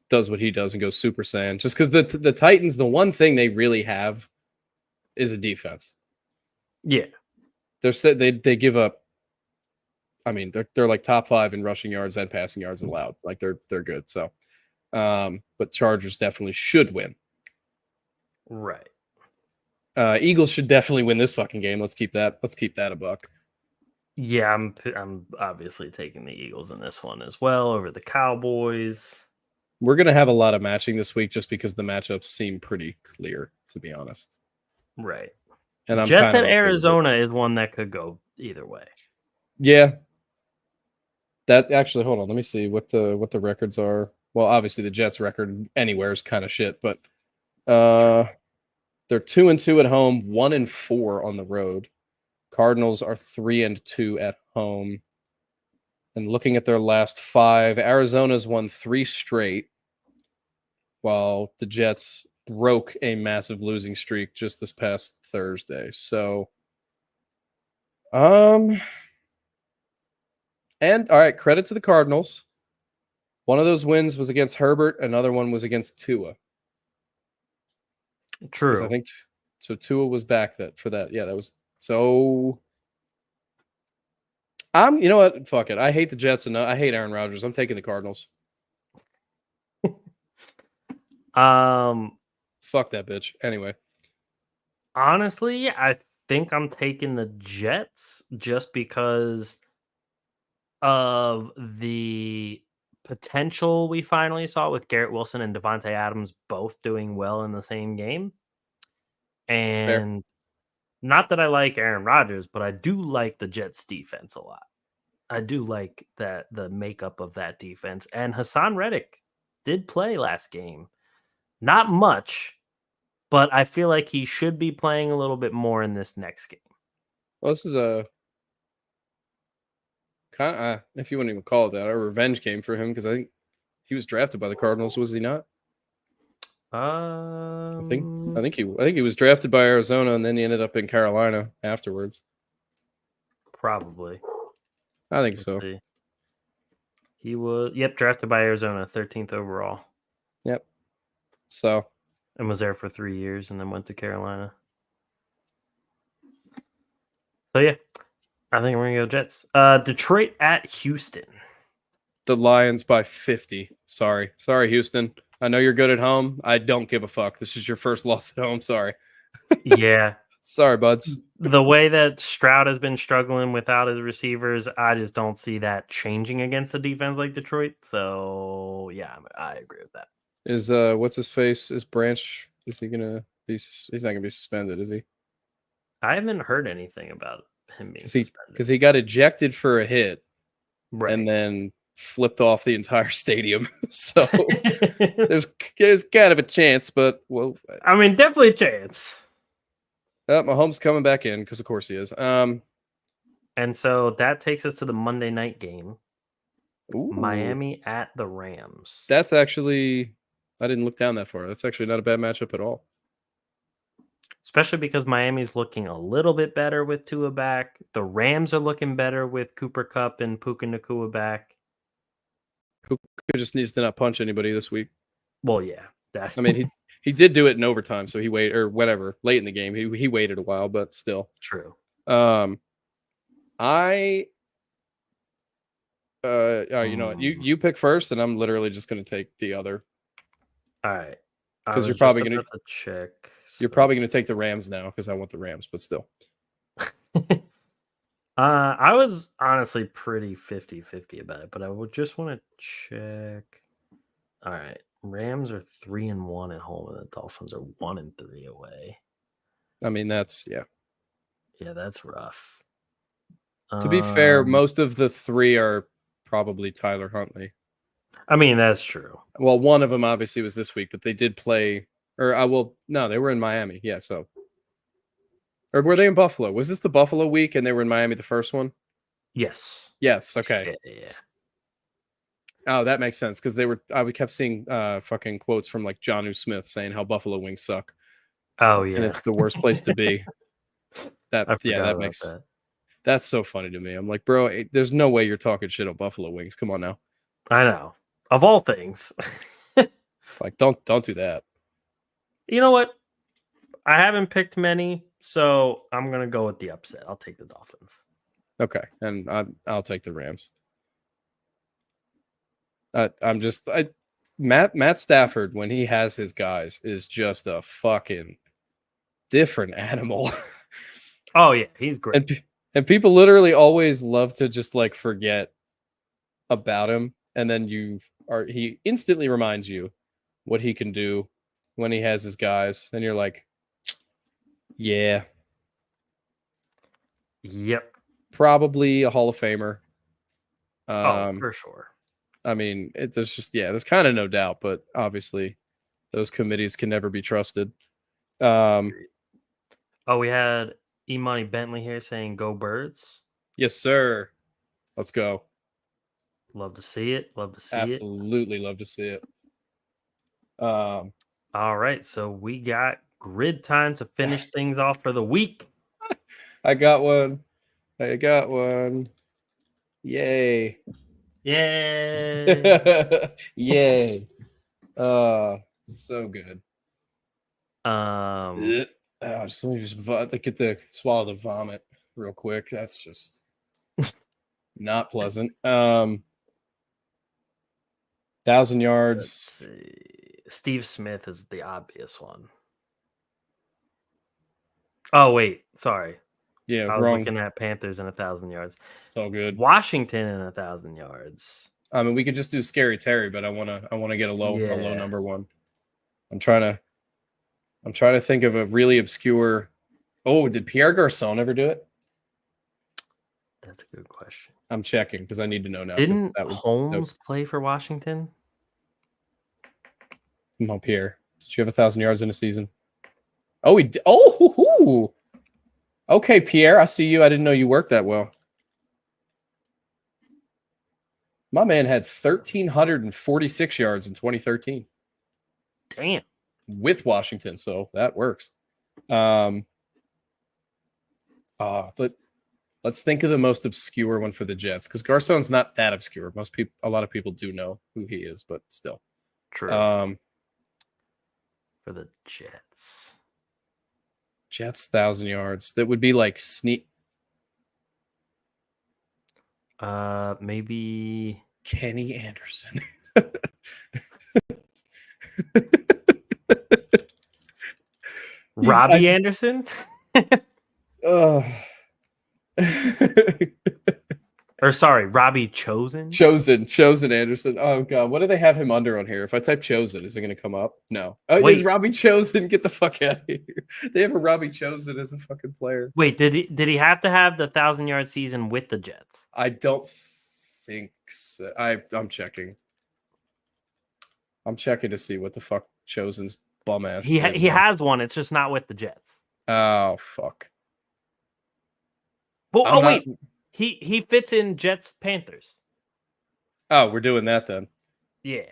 does what he does and goes Super Saiyan. Just because the Titans, the one thing they really have is a defense. Yeah, they give up. I mean, they're top 5 in rushing yards and passing yards allowed. They're good. So, but Chargers definitely should win. Right. Eagles should definitely win this fucking game. Let's keep that a buck. Yeah, I'm obviously taking the Eagles in this one as well over the Cowboys. We're gonna have a lot of matching this week just because the matchups seem pretty clear, to be honest. Right. And I'm Jets at Arizona is one that could go either way. Yeah. That actually, hold on. Let me see what the records are. Well, obviously the Jets record anywhere is kind of shit, but they're 2-2 at home, 1-4 on the road. Cardinals are 3-2 at home. And looking at their last 5, Arizona's won 3 straight, while the Jets broke a massive losing streak just this past Thursday. So, and all right, credit to the Cardinals. One of those wins was against Herbert. Another one was against Tua. True. I think so. Tua was back for that. Yeah, that was so. You know what? Fuck it. I hate the Jets and I hate Aaron Rodgers. I'm taking the Cardinals. Fuck that bitch. Anyway. Honestly, I think I'm taking the Jets just because of the potential we finally saw with Garrett Wilson and Devontae Adams both doing well in the same game. And not that I like Aaron Rodgers, but I do like the Jets defense a lot. I do like that the makeup of that defense. And Hassan Reddick did play last game. Not much, but I feel like he should be playing a little bit more in this next game. Well, this is a kind of, if you wouldn't even call it that, a revenge game for him because I think he was drafted by the Cardinals, was he not? I think he was drafted by Arizona and then he ended up in Carolina afterwards. Probably. I think so. See. He was drafted by Arizona, 13th overall. Yep. So, and was there for 3 years and then went to Carolina. So yeah, I think we're gonna go Jets. Detroit at Houston. The Lions by 50. Sorry, Houston. I know you're good at home. I don't give a fuck. This is your first loss at home. Sorry. Yeah. Sorry, buds. The way that Stroud has been struggling without his receivers, I just don't see that changing against a defense like Detroit. So yeah, I agree with that. Is what's his face? Is Branch? Is he gonna be? He's not gonna be suspended, is he? I haven't heard anything about him being suspended because he got ejected for a hit, right, and then flipped off the entire stadium. So there's kind of a chance, but well, I mean, definitely a chance. Mahomes coming back in because of course he is. And so that takes us to the Monday night game. Ooh. Miami at the Rams. That's actually, I didn't look down that far. That's actually not a bad matchup at all. Especially because Miami's looking a little bit better with Tua back. The Rams are looking better with Cooper Kupp and Puka Nacua back. Puka just needs to not punch anybody this week. Well, yeah. I mean, he did do it in overtime, so he waited, or whatever, late in the game. He waited a while, but still. True. You know what? You pick first, and I'm literally just going to take the other. All right. Because you're probably going to check. So. You're probably going to take the Rams now because I want the Rams, but still. I was honestly pretty 50-50 about it, but I would just want to check. All right. Rams are 3-1 at home, and the Dolphins are 1-3 away. I mean, that's Yeah, that's rough. To be fair, most of the 3 are probably Tyler Huntley. I mean, that's true. Well, one of them obviously was this week, but they did play, no, they were in Miami. Yeah, so. Or were they in Buffalo? Was this the Buffalo week and they were in Miami the first one? Yes. Yes, okay. Yeah. Oh, that makes sense because we kept seeing fucking quotes from like Jonnu Smith saying how Buffalo wings suck. Oh yeah, and it's the worst place to be. That makes that. That's so funny to me. I'm like, bro, there's no way you're talking shit on Buffalo wings. Come on now. I know, of all things. Like, don't do that. You know what? I haven't picked many, so I'm gonna go with the upset. I'll take the Dolphins. Okay, and I'll take the Rams. Matt Stafford, when he has his guys, is just a fucking different animal. Oh yeah, he's great. And people literally always love to just like forget about him, and then he instantly reminds you what he can do when he has his guys, and you're like, yeah, yep, probably a Hall of Famer. For sure. I mean, there's kind of no doubt, but obviously those committees can never be trusted. We had E-Money Bentley here saying go Birds. Yes, sir. Let's go. Love to see it. Absolutely love to see it. All right, so we got grid time to finish things off for the week. I got one. Yay. Yay. Yay. So good. Just let me get the swallow the vomit real quick. That's just not pleasant. 1,000 yards. Steve Smith is the obvious one. Oh wait, sorry. Yeah, I was looking at Panthers and 1,000 yards. It's all good. Washington and 1,000 yards. I mean, we could just do Scary Terry, but I want to get a low number one. I'm trying to think of a really obscure. Oh, did Pierre Garçon ever do it? That's a good question. I'm checking because I need to know now. Didn't Holmes play for Washington? Come on, Pierre. Did you have 1,000 yards in a season? Oh, he did. Oh, okay, Pierre. I see you. I didn't know you worked that well. My man had 1,346 yards in 2013. Damn. With Washington, so that works. Let's think of the most obscure one for the Jets, because Garçon's not that obscure. A lot of people do know who he is, but still. True. For the Jets. Jets 1,000 yards. That would be like sneak. Maybe Kenny Anderson. Robbie Anderson? Or sorry, Robbie Chosen? Chosen Anderson. Oh god, what do they have him under on here? If I type Chosen, is it going to come up? No. Oh, it is Robbie Chosen. Get the fuck out of here. They have a Robbie Chosen as a fucking player. Wait, did he have to have the 1,000-yard season with the Jets? I don't think so. I'm checking. I'm checking to see what the fuck Chosen's bum ass. He has one. It's just not with the Jets. Oh fuck. Well, wait. He fits in Jets Panthers. Oh, we're doing that then. Yeah.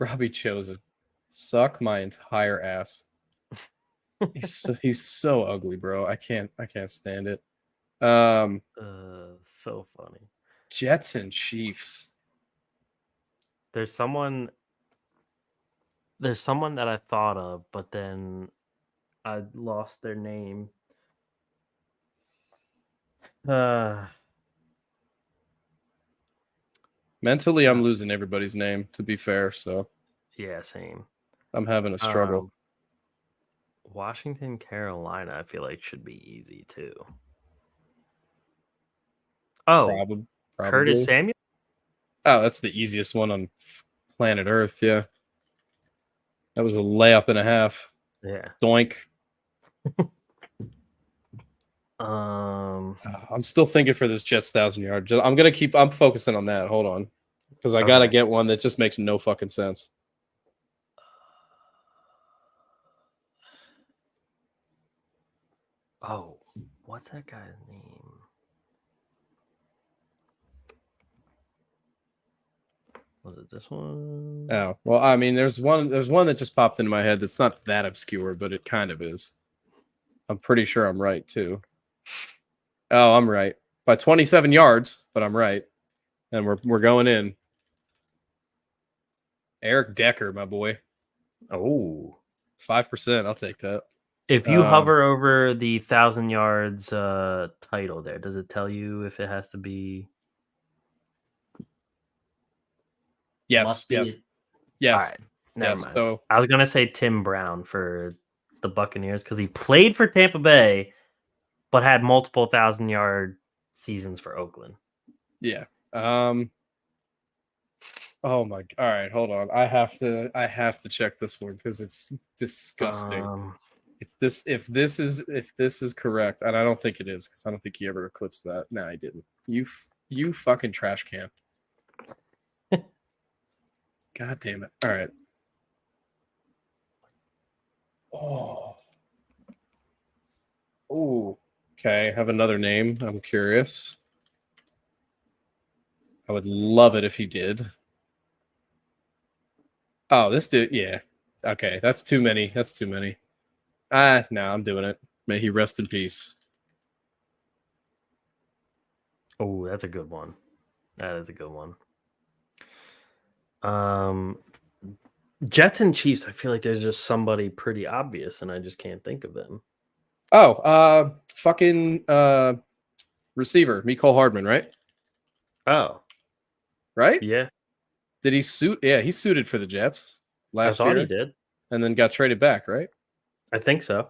Robbie Chosen. Suck my entire ass. he's so ugly, bro. I can't stand it. So funny. Jets and Chiefs. There's someone that I thought of, but then I lost their name. Mentally, I'm losing everybody's name, to be fair, so yeah, same. I'm having a struggle. Washington, Carolina, I feel like should be easy too. Oh, probably. Curtis Samuel? Oh, that's the easiest one on planet Earth, yeah. That was a layup and a half. Yeah. Doink. I'm still thinking for this Jets 1,000 yard. I'm focusing on that. Hold on. Because I gotta get one that just makes no fucking sense. Oh, what's that guy's name? Was it this one? Oh, well, I mean, there's one that just popped into my head that's not that obscure, but it kind of is. I'm pretty sure I'm right too. Oh, I'm right. By 27 yards, but I'm right. And we're going in. Eric Decker, my boy. Oh. 5%. I'll take that. If you hover over the 1,000 yards title there, does it tell you if it has to be? Yes. Yes. All right. Never mind. So I was gonna say Tim Brown for the Buccaneers because he played for Tampa Bay, but had multiple 1,000-yard seasons for Oakland. Yeah. Oh my. All right. Hold on. I have to check this one because it's disgusting. It's this. If this is correct, and I don't think it is because I don't think he ever eclipsed that. No, he didn't. You You fucking trash can. God damn it. All right. Oh. Oh. Okay. I have another name. I'm curious. I would love it if he did. Oh, this dude. Yeah. Okay. That's too many. No, I'm doing it. May he rest in peace. Oh, that's a good one. That is a good one. Jets and Chiefs, I feel like there's just somebody pretty obvious, and I just can't think of them. Oh, fucking receiver, Mecole Hardman, right? Oh. Right? Yeah. Did he suit? Yeah, he suited for the Jets last year. I thought he did. And then got traded back, right? I think so.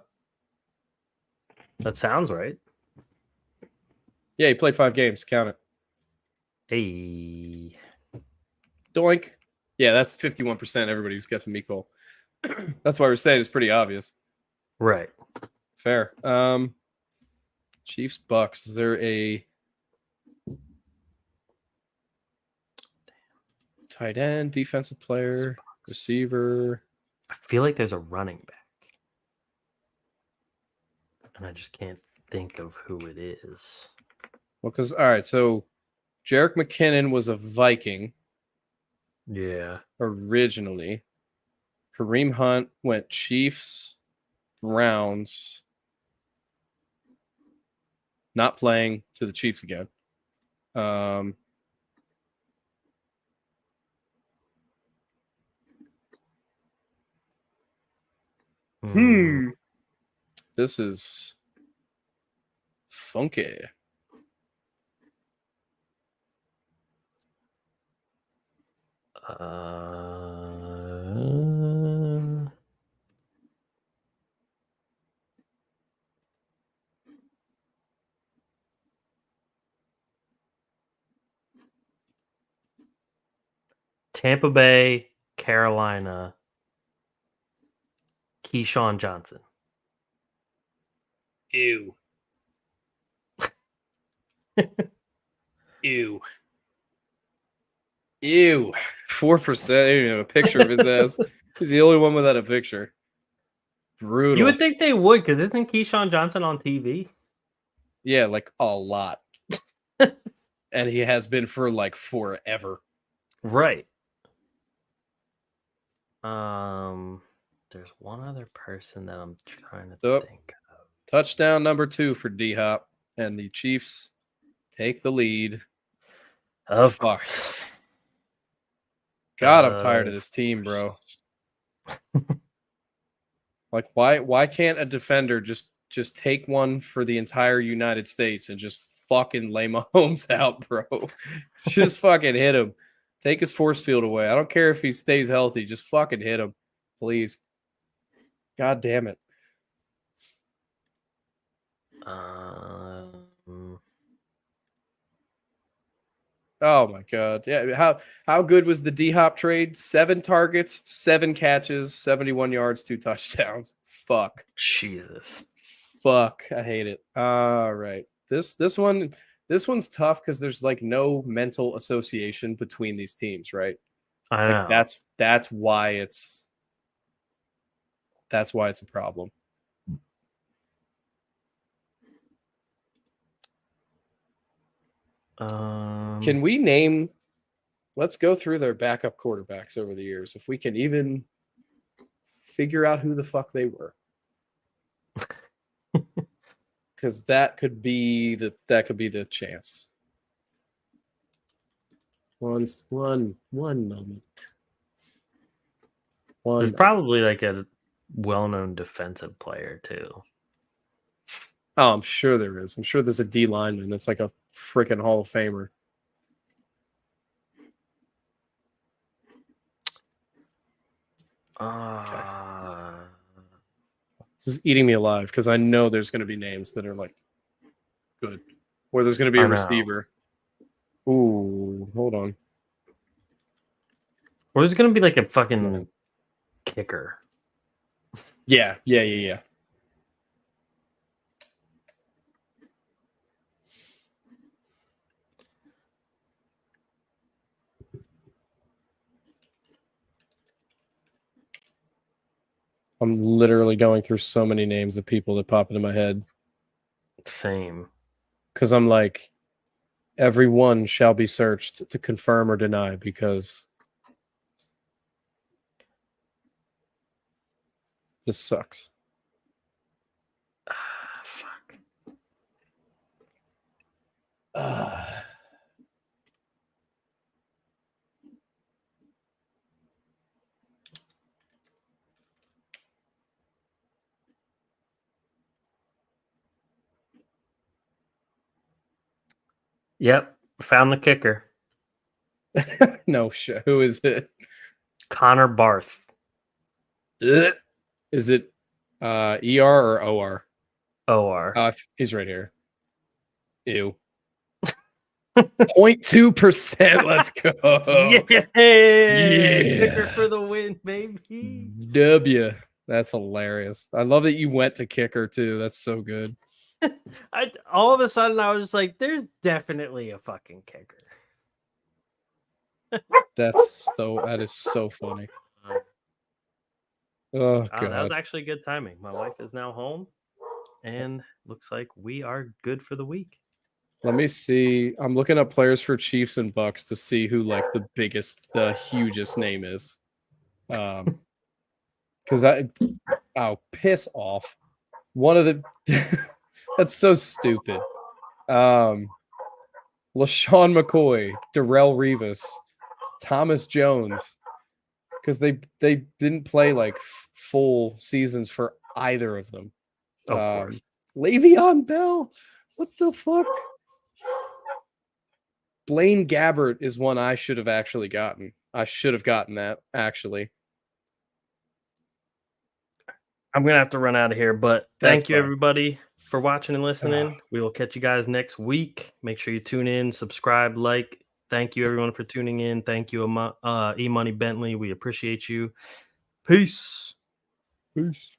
That sounds right. Yeah, he played 5 games. Count it. Hey. Doink. Yeah, that's 51%. Everybody who's got Mecole. That's why we're saying it's pretty obvious. Right. Fair. Chiefs, Bucks. Is there a tight end, defensive player, receiver? I feel like there's a running back. And I just can't think of who it is. Well, because, all right, so Jerick McKinnon was a Viking. Yeah. Originally. Kareem Hunt went Chiefs, Browns. Not playing to the Chiefs again. This is funky. Tampa Bay, Carolina, Keyshawn Johnson. Ew. Ew. 4%. A picture of his ass. He's the only one without a picture. Brutal. You would think they would, because isn't Keyshawn Johnson on TV? Yeah, like a lot. And he has been for like forever. Right. There's one other person that I'm trying to think of. Touchdown number 2 for D-Hop, and the Chiefs take the lead. Of course. God, I'm tired of this team, bro. Like, why can't a defender just take one for the entire United States and just fucking lay Mahomes out, bro? Just fucking hit him. Take his force field away. I don't care if he stays healthy. Just fucking hit him, please. God damn it. Oh my god. Yeah, how good was the D-Hop trade? 7 targets, 7 catches, 71 yards, 2 touchdowns. Fuck. Jesus. Fuck. I hate it. All right. This one's tough because there's like no mental association between these teams, right? I know. Like that's why it's a problem. Can we name? Let's go through their backup quarterbacks over the years, if we can even figure out who the fuck they were. Because that could be the chance. One moment. There's probably like a well-known defensive player too. Oh, I'm sure there is. I'm sure there's a D lineman that's like a freaking Hall of Famer. Okay. This is eating me alive because I know there's going to be names that are like good, or there's going to be a receiver. Ooh, hold on. Or there's going to be like a fucking kicker. Yeah. I'm literally going through so many names of people that pop into my head. Same. Because I'm like, everyone shall be searched to confirm or deny because this sucks. Fuck. Yep. Found the kicker. No shit. Who is it? Connor Barth. Is it ER or OR? OR. He's right here. Ew. 0.2%. Let's go. Yeah. Kicker for the win, baby. W. That's hilarious. I love that you went to kicker too. That's so good. All of a sudden, I was just like, there's definitely a fucking kicker. That is so funny. Oh, God. That was actually good timing. My wife is now home, and looks like we are good for the week. Let me see. I'm looking up players for Chiefs and Bucks to see who like the hugest name is. Because piss off. One of the that's so stupid. LaShawn McCoy, Darrelle Revis, Thomas Jones. Because they didn't play like full seasons for either of them. Of course. Le'Veon Bell. What the fuck? Blaine Gabbert is one I should have actually gotten. I should have gotten that, actually. I'm going to have to run out of here, but thank you, everybody, for watching and listening. We will catch you guys next week. Make sure you tune in, subscribe, like. Thank you, everyone, for tuning in. Thank you, E-Money Bentley. We appreciate you. Peace. Peace.